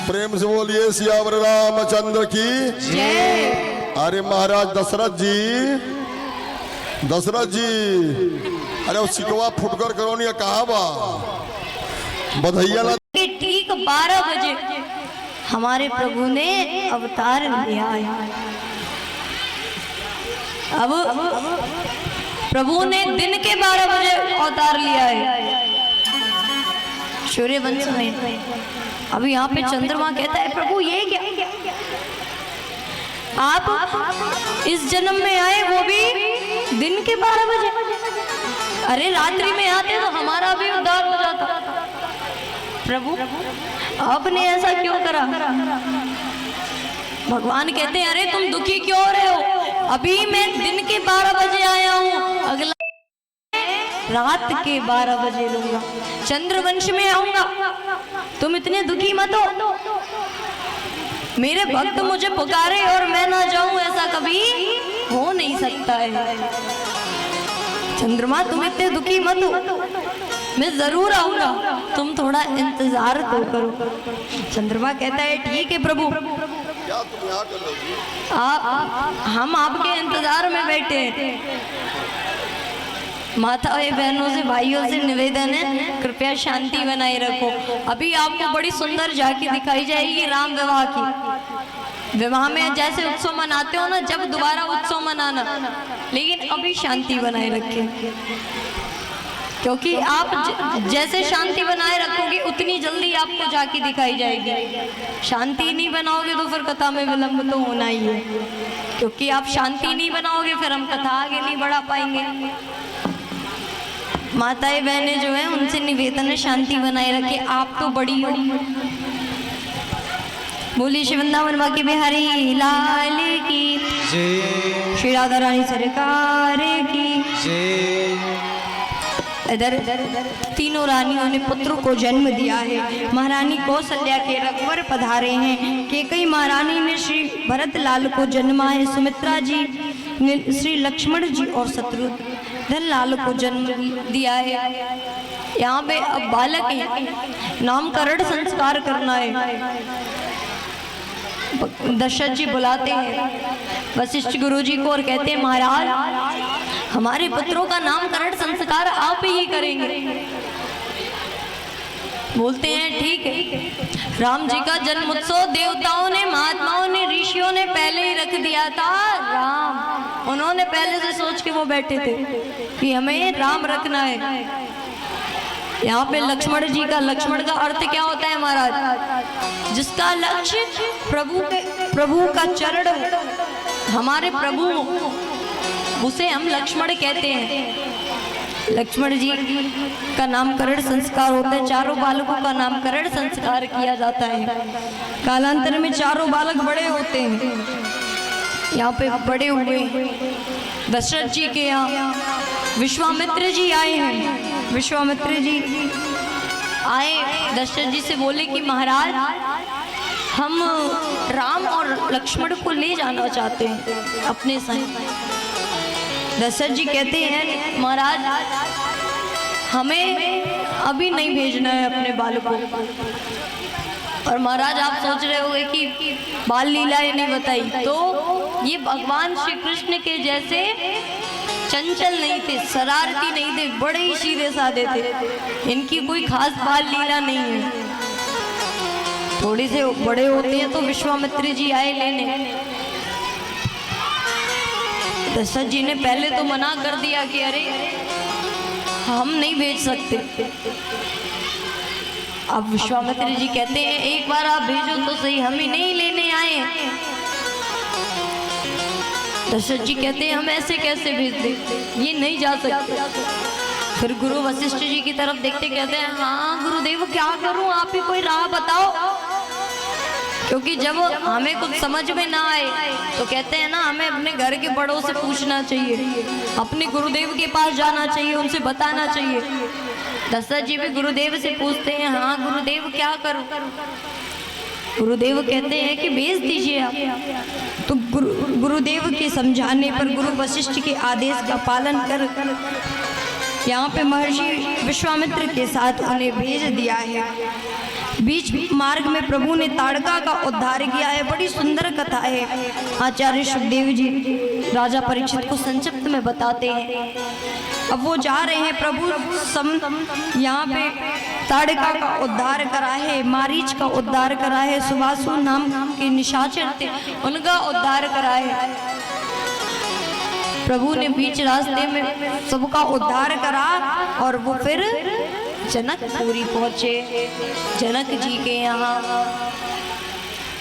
Speaker 3: प्रेम से बोलिए सियावर रामचंद्र की। अरे महाराज दशरथ जी, अरे वो सिकवा फुटकर करो नहीं कहा बा बधैया ला।
Speaker 2: ठीक 12 बजे हमारे प्रभु ने अवतार लिया है। अब प्रभु ने दिन के 12 बजे अवतार लिया है सूर्यवंश में। अब यहाँ पे चंद्रमा कहता है प्रभु ये क्या, आप इस जन्म में आए वो भी दिन के 12 बजे। अरे रात्रि में आते तो हमारा भी उद्धार हो जाता। प्रभु आपने ऐसा क्यों करा? भगवान कहते हैं अरे तुम दुखी क्यों हो रहे हो, अभी मैं दिन के 12 बजे आया हूँ, अगला रात के 12 बजे लूंगा, चंद्रवंश में आऊंगा, तुम इतने दुखी मत हो। मेरे भक्त मुझे पुकारे और मैं ना जाऊं, ऐसा कभी हो नहीं सकता है। चंद्रमा तुम इतने दुखी मत हो, मैं जरूर आऊंगा, तुम थोड़ा इंतजार तो करो। चंद्रमा कहता है ठीक है प्रभु,
Speaker 3: क्या तुम यहाँ कर लोगी?
Speaker 2: हम आपके इंतजार में बैठे हैं। माताओं बहनों से भाइयों से निवेदन है कृपया शांति बनाए रखो। अभी आपको बड़ी सुंदर झांकी दिखाई जाएगी राम विवाह की। विवाह में जैसे उत्सव मनाते हो ना, जब दोबारा उत्सव मनाना, लेकिन अभी शांति बनाए रखें, क्योंकि आप जैसे शांति बनाए रखोगे उतनी जल्दी आपको झांकी दिखाई जाएगी। शांति नहीं बनाओगे तो फिर कथा में विलंब तो होना ही है, क्योंकि आप शांति नहीं बनाओगे फिर हम कथा आगे नहीं बढ़ा पाएंगे। माताएं बहनें जो है उनसे निवेदन है शांति बनाए रखे। आप तो बड़ी हो। बोली श्री वृंदावन बाकी बिहारी लाल की
Speaker 1: जय
Speaker 2: श्री राधा रानी सरकार की
Speaker 1: जय।
Speaker 2: इधर तीनों रानियों ने पुत्र को जन्म दिया है। महारानी कौशल्या के रघुवर पधारे हैं। केकई महारानी ने श्री भरत लाल को जन्मा है। सुमित्रा जी ने श्री लक्ष्मण जी और शत्रुघ्न लाल को जन्म दिया है। यहाँ पे अब बालक है, नामकरण संस्कार करना है। दशरथ जी बुलाते हैं वशिष्ठ गुरु जी को और कहते हैं महाराज हमारे पुत्रों का नामकरण संस्कार आप ही करेंगे। बोलते हैं ठीक है। राम जी का जन्म उत्सव देवताओं ने, महात्माओं ने, ऋषियों ने पहले ही रख दिया था। राम उन्होंने पहले से सोच के वो बैठे थे कि हमें राम रखना है। यहाँ पे लक्ष्मण जी का, लक्ष्मण का अर्थ क्या होता है महाराज? जिसका लक्ष्य प्रभु का चरण, हमारे प्रभु, उसे हम लक्ष्मण कहते हैं। लक्ष्मण जी का नामकरण संस्कार होता है। चारों बालकों का नामकरण संस्कार किया जाता है। कालांतर में चारों बालक बड़े होते हैं। यहाँ पे बड़े हुए दशरथ जी के यहाँ विश्वामित्र जी आए हैं। विश्वामित्र जी आए, दशरथ जी से बोले कि महाराज हम राम और लक्ष्मण को ले जाना चाहते हैं अपने संग। दशरथ जी कहते हैं महाराज हमें अभी नहीं भेजना है अपने बालकों को। और महाराज आप सोच रहे होंगे कि बाल लीलाएं नहीं बताई, तो ये भगवान श्री कृष्ण के जैसे चंचल नहीं थे, शरारती नहीं थे, बड़े ही सीधे साधे थे। इनकी कोई खास बाल लीला नहीं है। थोड़े से बड़े होते हैं तो विश्वामित्र जी आए लेने। दशरथ जी ने पहले तो मना कर दिया कि अरे हम नहीं भेज सकते। अब विश्वामित्र जी कहते हैं एक बार आप भेजो तो सही, हम ही नहीं लेने आए। दशरथ जी कहते हैं हम ऐसे कैसे भेज दें, ये नहीं जा सकते। फिर गुरु वशिष्ठ जी की तरफ देखते कहते हैं हाँ गुरुदेव क्या करूं, आप ही कोई राह बताओ। क्योंकि जब हमें कुछ समझ में ना आए तो कहते हैं ना हमें अपने घर के बड़ों से पूछना चाहिए, अपने गुरुदेव के पास जाना चाहिए, उनसे बताना चाहिए। दशरथ जी भी गुरुदेव से पूछते हैं हाँ गुरुदेव क्या करूं। गुरुदेव कहते हैं कि भेज दीजिए आप। तो गुरुदेव के समझाने पर गुरु वशिष्ठ के आदेश का पालन कर यहाँ पे महर्षि विश्वामित्र के साथ उन्हें भेज दिया है। बीच मार्ग में प्रभु ने ताड़का का उद्धार किया है। बड़ी सुंदर कथा है। आचार्य सुखदेव जी राजा परीक्षित को संक्षिप्त में बताते हैं। अब वो जा रहे हैं, प्रभु यहाँ पे ताड़का का उद्धार करा है, मारीच का उद्धार करा है, सुवासु नाम के निशाचर थे उनका उद्धार करा है। प्रभु ने बीच रास्ते में सबका उद्धार करा और वो फिर जनकपुरी पहुँचे। जनक जी के यहाँ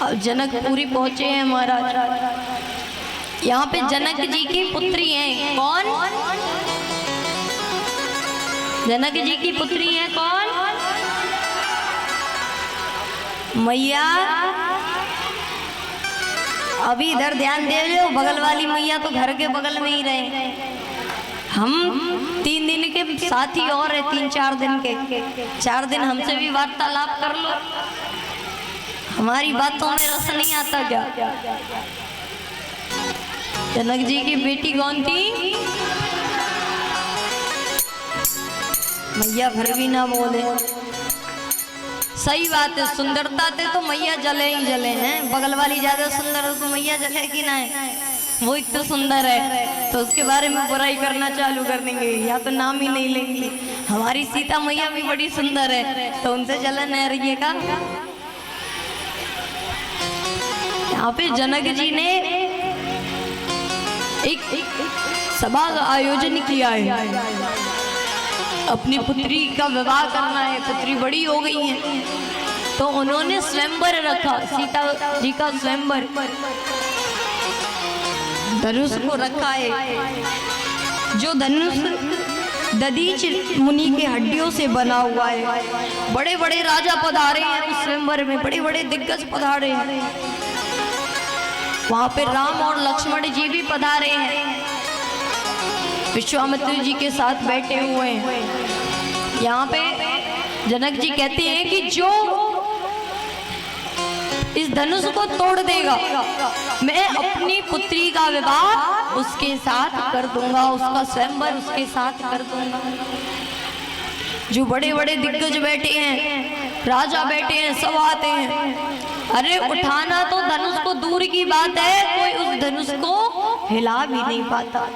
Speaker 2: अब जनकपुरी पहुँचे हैं महाराज। यहाँ पे जनक जी की पुत्री हैं कौन? जनक जी की पुत्री हैं कौन? मैया अभी इधर ध्यान दे लो, बगल वाली मैया तो घर के बगल में ही रहे। हम 3 दिन के साथी और है, 3-4 दिन के। 4 दिन हमसे भी वार्तालाप कर लो। हमारी बातों में रस नहीं आता क्या? जनक जी की बेटी कौन थी? मैया भर भी ना बोले। सही बात है, सुंदरता थे तो मैया जले ही जले हैं। बगल वाली ज्यादा सुंदर हो तो मैया जले कि ना है? वो इतना सुंदर है तो उसके बारे में बुराई करना चालू कर देंगे या तो नाम ही नहीं लेंगे। हमारी सीता मैया भी बड़ी सुंदर है तो उनसे जलन है रहिएगा। यहाँ पे जनक जी ने एक सभा का आयोजन किया है। अपनी पुत्री का विवाह करना है, पुत्री बड़ी हो गई है तो उन्होंने स्वयंवर रखा, सीता जी का स्वयंवर। धनुष को रखा है जो धनुष दधीच मुनि के हड्डियों से बना हुआ है। बड़े बड़े राजा पधारे हैं उस स्वयंवर में, बड़े बड़े दिग्गज पधारे हैं। वहां पे राम और लक्ष्मण जी भी पधारे हैं, विश्वामित्र जी के साथ बैठे हुए हैं। यहाँ पे जनक जी कहते हैं कि जो इस धनुष को तोड़ देगा मैं अपनी पुत्री का विवाह उसके साथ कर दूंगा, उसका स्वयंवर उसके साथ कर दूंगा। जो बड़े बड़े दिग्गज बैठे हैं, राजा बैठे हैं, सब आते हैं। अरे उठाना तो धनुष को दूर की बात है, कोई उस धनुष को हिला भी नहीं पाता।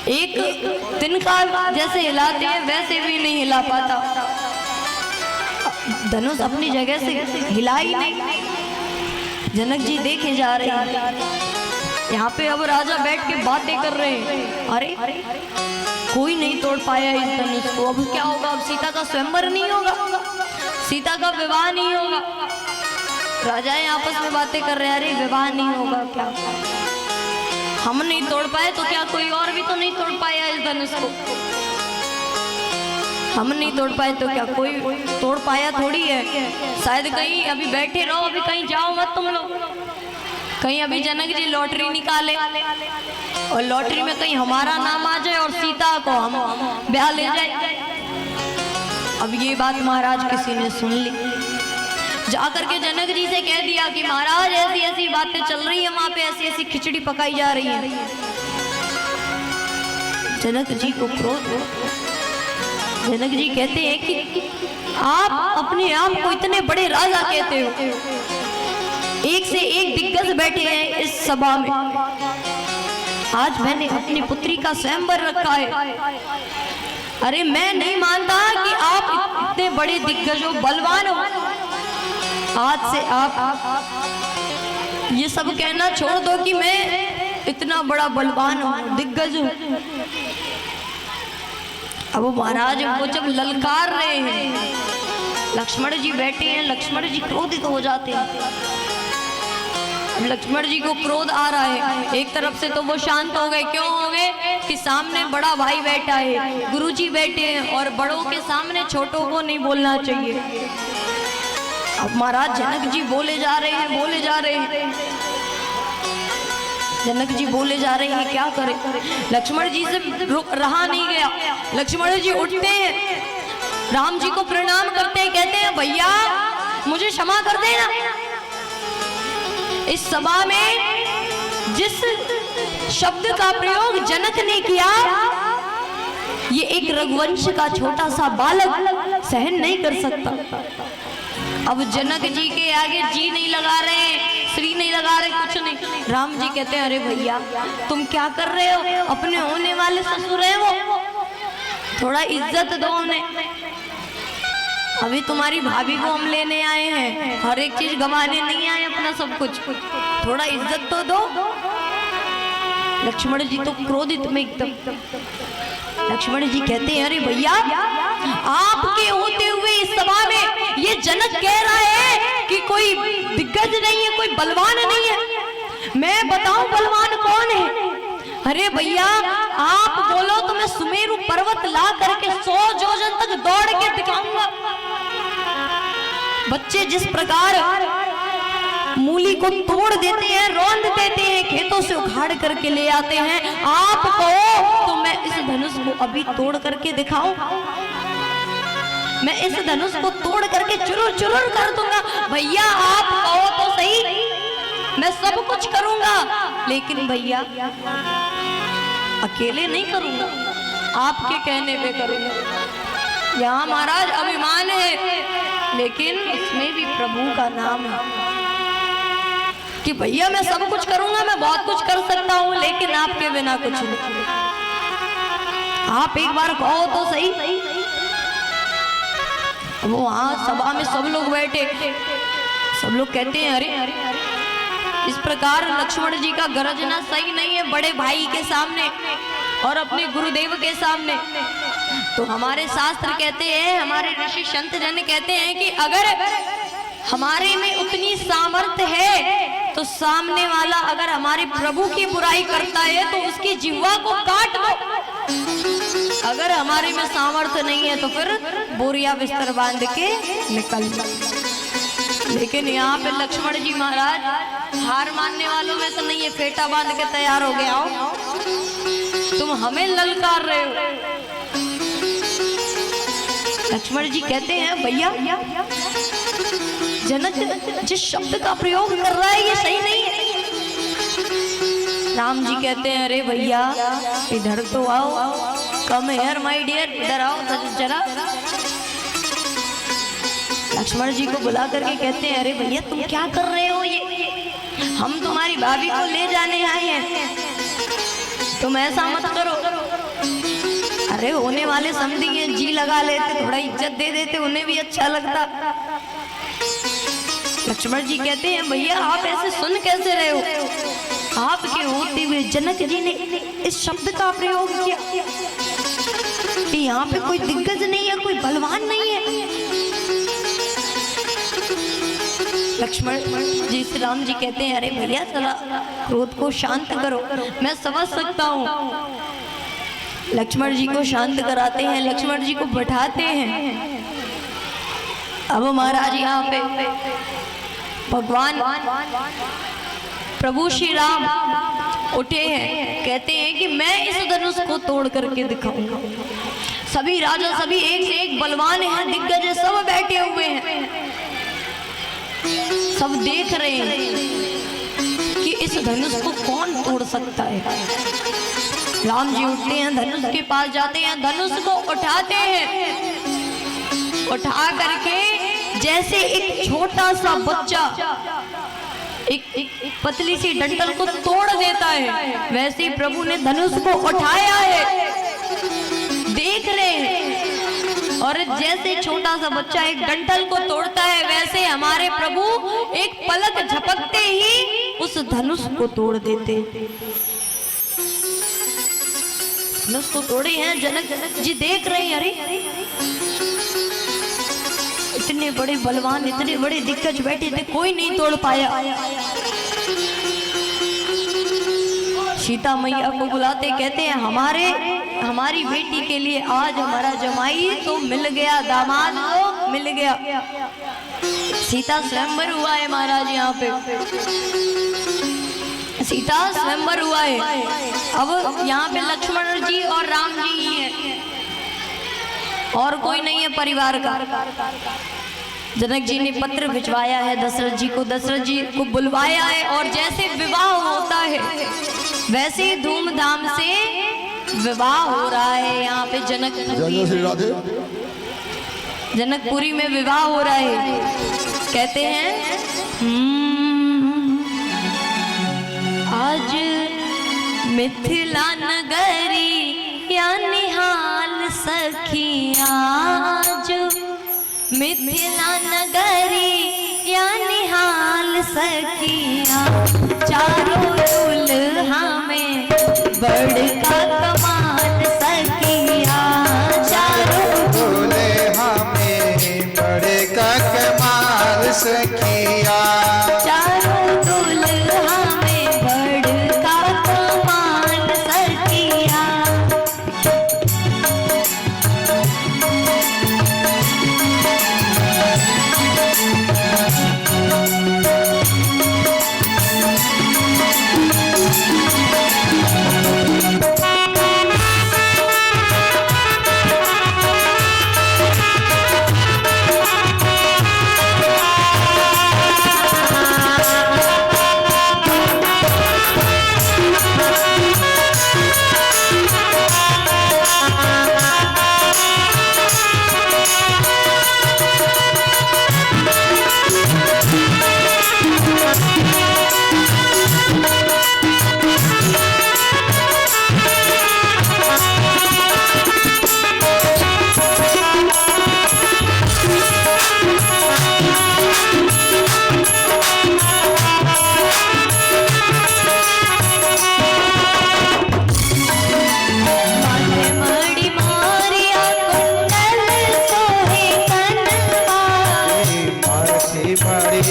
Speaker 2: एक तिनका जैसे हिलाते हैं वैसे भी नहीं हिला पाता। धनुष अपनी जगह से हिला ही नहीं। जनक जी देखे जा रहे हैं। यहाँ पे अब राजा बैठ के बातें कर रहे हैं। अरे कोई नहीं तोड़ पाया इस धनुष को, अब क्या होगा? अब सीता का स्वयंवर नहीं होगा, सीता का विवाह नहीं होगा। राजाएं आपस में बातें कर रहे हैं, अरे विवाह नहीं होगा क्या? हम नहीं तोड़ पाए तो क्या कोई और भी तो नहीं तोड़ पाया इस धनुष को? हम नहीं तोड़ पाए तो क्या कोई तोड़ पाया थोड़ी है। शायद कहीं अभी बैठे रहो, अभी कहीं जाओ मत तुम लोग। कहीं अभी जनक जी लॉटरी निकाले और लॉटरी में कहीं हमारा नाम आ जाए और सीता को हम ब्याह ले जाए। अब ये बात महाराज किसी ने सुन ली, जाकर के जनक जी से कह दिया कि महाराज ऐसी ऐसी बातें चल रही है, वहां पे ऐसी ऐसी खिचड़ी पकाई जा रही है। जनक जी को क्रोध। जनक जी कहते हैं कि आप अपने आप को इतने बड़े राजा कहते हो, एक से एक दिग्गज बैठे हैं इस सभा में। आज मैंने अपनी पुत्री का स्वयंवर रखा है। अरे मैं नहीं मानता कि आप इतने बड़े दिग्गज हो, बलवान हो। आज से आप ये सब कहना छोड़ दो कि मैं इतना बड़ा बलवान हूँ, दिग्गज हूँ। अब महाराज वो जब ललकार रहे हैं, लक्ष्मण जी बैठे हैं, लक्ष्मण जी क्रोधित हो जाते हैं। लक्ष्मण जी को क्रोध आ रहा है। एक तरफ से तो वो शांत हो गए। क्यों हो गए? कि सामने बड़ा भाई बैठा है, गुरुजी बैठे हैं और बड़ों के सामने छोटों को नहीं बोलना चाहिए। अब महाराज जनक जी बोले जा रहे हैं, बोले जा रहे हैं, जनक जी बोले जा रहे हैं, क्या करें? लक्ष्मण जी से रहा नहीं गया। लक्ष्मण जी उठते हैं, राम जी को प्रणाम करते हैं, कहते हैं भैया मुझे क्षमा कर देना। इस सभा में जिस शब्द का प्रयोग जनक ने किया, ये एक रघुवंश का छोटा सा बालक सहन नहीं कर सकता। अब जनक जी के आगे जी नहीं लगा रहे, श्री नहीं लगा रहे, कुछ नहीं। राम जी कहते हैं अरे भैया तुम क्या कर रहे हो? अपने होने वाले ससुर है वो, थोड़ा इज्जत दो उन्हें। अभी तुम्हारी भाभी को हम लेने आए हैं, हर एक चीज गंवाने नहीं आए अपना सब कुछ, थोड़ा इज्जत तो दो। लक्ष्मण जी तो क्रोधित में एकदम। लक्ष्मण जी कहते हैं अरे भैया आपके होते हुए इस सभा में ये जनक कह रहा है कि कोई दिग्गज नहीं है, कोई बलवान नहीं है। मैं बताऊं बलवान कौन है? अरे भैया आप बोलो तो मैं सुमेरु पर्वत ला करके 100 योजन तक दौड़ के दिखाऊंगा। बच्चे जिस प्रकार मूली को तोड़ देते हैं, रौंद देते हैं, खेतों से उखाड़ करके ले आते हैं। आप कहो तो मैं इस धनुष को अभी तोड़ करके दिखाऊं, मैं इस धनुष को तोड़ करके चुरुर चुरुर कर दूंगा। भैया आप कहो तो सही, मैं सब कुछ करूंगा, लेकिन भैया अकेले नहीं करूंगा, आपके कहने पे करूंगा। यहाँ महाराज अभिमान है, लेकिन इसमें भी प्रभु का नाम है कि भैया मैं सब कुछ करूंगा, मैं बहुत कुछ कर सकता हूँ, लेकिन आपके बिना कुछ नहीं। आप एक बार कहो तो सही। वो वहां सभा में सब लोग बैठे, सब लोग कहते हैं अरे इस प्रकार लक्ष्मण जी का गरजना सही नहीं है बड़े भाई के सामने और अपने गुरुदेव के सामने। तो हमारे शास्त्र कहते हैं, हमारे ऋषि संत जन कहते हैं कि अगर हमारे में उतनी सामर्थ्य है तो सामने वाला अगर हमारे प्रभु की बुराई करता है तो उसकी जिह्वा को काट दो। अगर हमारे में सामर्थ्य नहीं है तो फिर बोरिया बिस्तर बांध के निकल जाओ। लेकिन यहाँ पे लक्ष्मण जी महाराज हार मानने वालों में तो नहीं है, फेटा बांध के तैयार हो गया हो, तुम हमें ललकार रहे हो। लक्ष्मण जी कहते हैं भैया जनक जिस शब्द का प्रयोग कर रहा है ये सही नहीं है। राम जी कहते हैं अरे भैया इधर तो आओ, कम हेयर माय डियर, इधर आओ जरा। लक्ष्मण जी को बुला करके कहते हैं अरे भैया तुम क्या कर रहे हो, ये हम तुम्हारी भाभी को ले जाने आए हैं, तुम ऐसा मत करो। अरे होने वाले समझी हैं, जी लगा लेते, थोड़ा इज्जत दे देते, उन्हें भी अच्छा लगता। लक्ष्मण जी कहते हैं भैया आप ऐसे सुन कैसे रहे हो, आपके होते हुए जनक जी ने इस शब्द का प्रयोग किया कि यहाँ पे कोई दिग्गज नहीं है, कोई बलवान नहीं है। लक्ष्मण जी श्री राम जी कहते हैं अरे भैया चला क्रोध को शांत करो, मैं समझ सकता हूँ। लक्ष्मण जी को शांत कराते हैं, लक्ष्मण जी को बैठाते हैं। अब महाराज यहाँ पे भगवान प्रभु श्री राम उठे हैं, कहते हैं कि मैं इस धनुष को तोड़ करके दिखाऊंगा। सभी राजा, सभी एक से एक बलवान हैं, दिग्गज हैं, सब बैठे हुए हैं, सब देख रहे हैं कि इस धनुष को कौन तोड़ सकता है। राम जी उठते हैं, धनुष के पास जाते हैं, धनुष को उठाते हैं, उठा करके जैसे एक छोटा सा बच्चा एक पतली सी डंठल को तोड़ देता है, वैसे ही प्रभु ने धनुष को उठाया है, देख रहे हैं। और जैसे छोटा सा बच्चा एक डंठल को तोड़ता है, वैसे हमारे प्रभु एक पलक झपकते ही उस धनुष को तोड़ देते। धनुष को तोड़े हैं, जनक जी देख रहे हैं, अरे इतने बड़े बलवान, इतने बड़े दिग्गज बैठे थे, कोई नहीं तोड़ पाया। सीता मैया को बुलाते, कहते हैं हमारी बेटी के लिए आज हमारा जमाई तो मिल गया, दामाद तो मिल गया। सीता स्वयंवर हुआ है महाराज, यहाँ पे सीता स्वयंवर हुआ है। अब यहाँ पे लक्ष्मण जी और राम जी ही हैं, और कोई नहीं है परिवार का। जनक जी ने पत्र भिजवाया है दशरथ जी को, दशरथ जी को बुलवाया है, और जैसे विवाह होता है वैसे ही धूमधाम से विवाह हो रहा है। यहाँ पे जनकपुरी में विवाह हो रहा है। कहते हैं आज मिथिला नगरी या निहाल सखिया, आज मिथिला नगरी या निहाल सखिया, चारों दुल्हा में बड़का कमाल सखिया, चारों
Speaker 5: दुल्हा में बड़का कमाल सखिया,
Speaker 2: चारों दुल्हा में बड़का कमाल सखिया।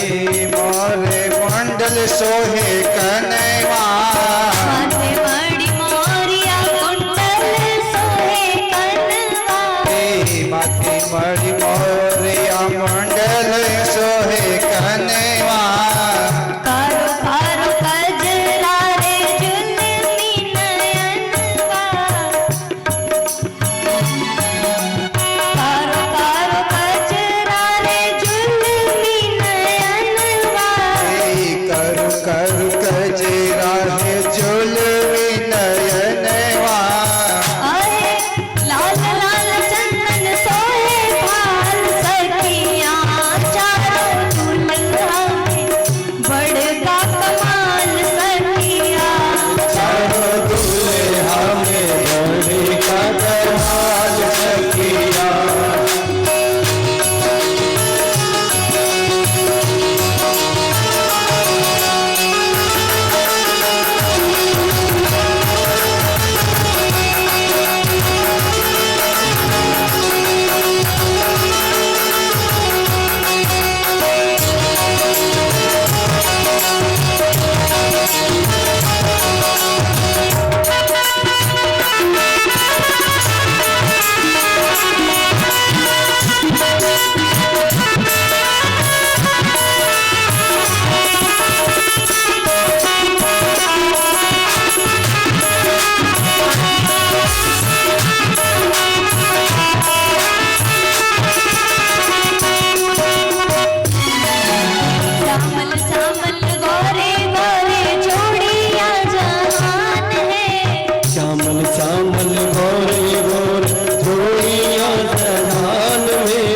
Speaker 5: मणि मोरे मंडल सोहे कनवा
Speaker 2: माथे मणि मोरिया कुंडल सोहे कनवा
Speaker 5: माथे मणि मोरिया मंडल सोहे कनवा
Speaker 2: कारो कारो कजरा रे जुलमी नयनवा कारो कारो कजरा रे जुलमी नयनवा
Speaker 5: करु करु कजरा है झुलवी नयनवा
Speaker 2: आए लाल लाल चंदन सोहे भाल सखिया चारों दुल्हा में बड़का कमाल सखिया
Speaker 1: चारों दुल्हा में बड़े का कमाल सखिया
Speaker 2: श्यामल श्यामल गोरे गोरे जोड़िया जहान है
Speaker 1: श्यामल श्यामल गोरे गोरे जोड़ियां जहान में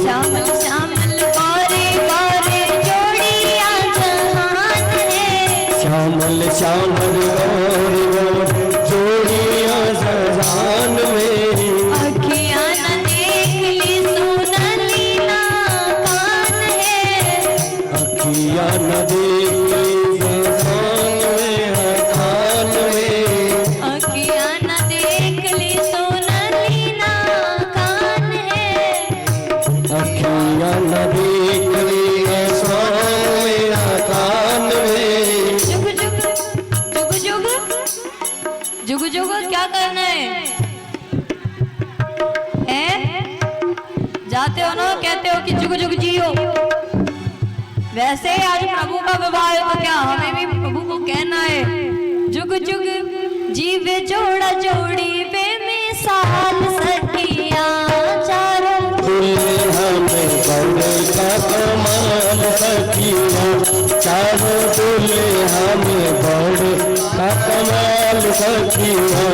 Speaker 2: श्यामल श्यामल गोरे गोरे जोड़िया जहान है
Speaker 1: श्यामल श्यामल गोरे गोरे जोड़ियां जहान में
Speaker 2: अखियाँ न देख ली सोनली ना कान है
Speaker 1: अखिया न देखी जहान में खान में
Speaker 2: अखियाँ न देख ली सोनली ना कान है
Speaker 1: अखिया न देखी जहान में खान में
Speaker 2: जुग जुग जुग जुग जुग जुग क्या करना है जाते हो ना कहते हो कि जुग जुग जियो वैसे आज प्रभु का विवाह है तो क्या हमें भी प्रभु को कहना है जुग जुग जीवे जोड़ा जोड़ी बेमिसाल सखिया चारों
Speaker 1: दुल्हा में बड़े का कमाल सखिया चारों दुल्हा में बड़े का कमाल सखिया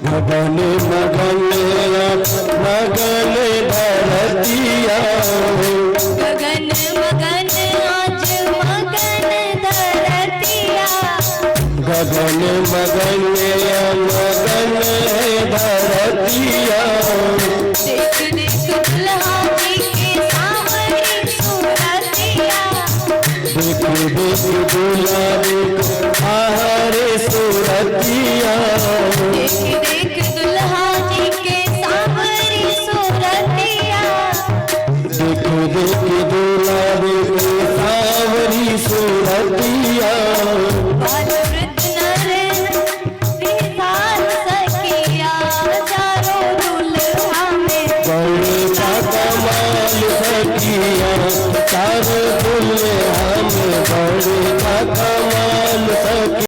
Speaker 1: मगन मगन मगन धरतिया
Speaker 2: गगन मगन आज मगन धरतिया
Speaker 1: गगन मगन मगन धरतिया
Speaker 2: देख देख दुल्हा जी के सावरी सूरतिया
Speaker 1: देख देख दुल्हा देख आहरे सूरतिया
Speaker 2: देख देख दुल्हा जी के सावरी सूरतिया
Speaker 1: रतिया
Speaker 2: बाल वृद्ध नर विशाल सखिया चारों दुल्हा में
Speaker 1: बड़े का कमाल सखिया चार दुल्हा में बड़े का कमाल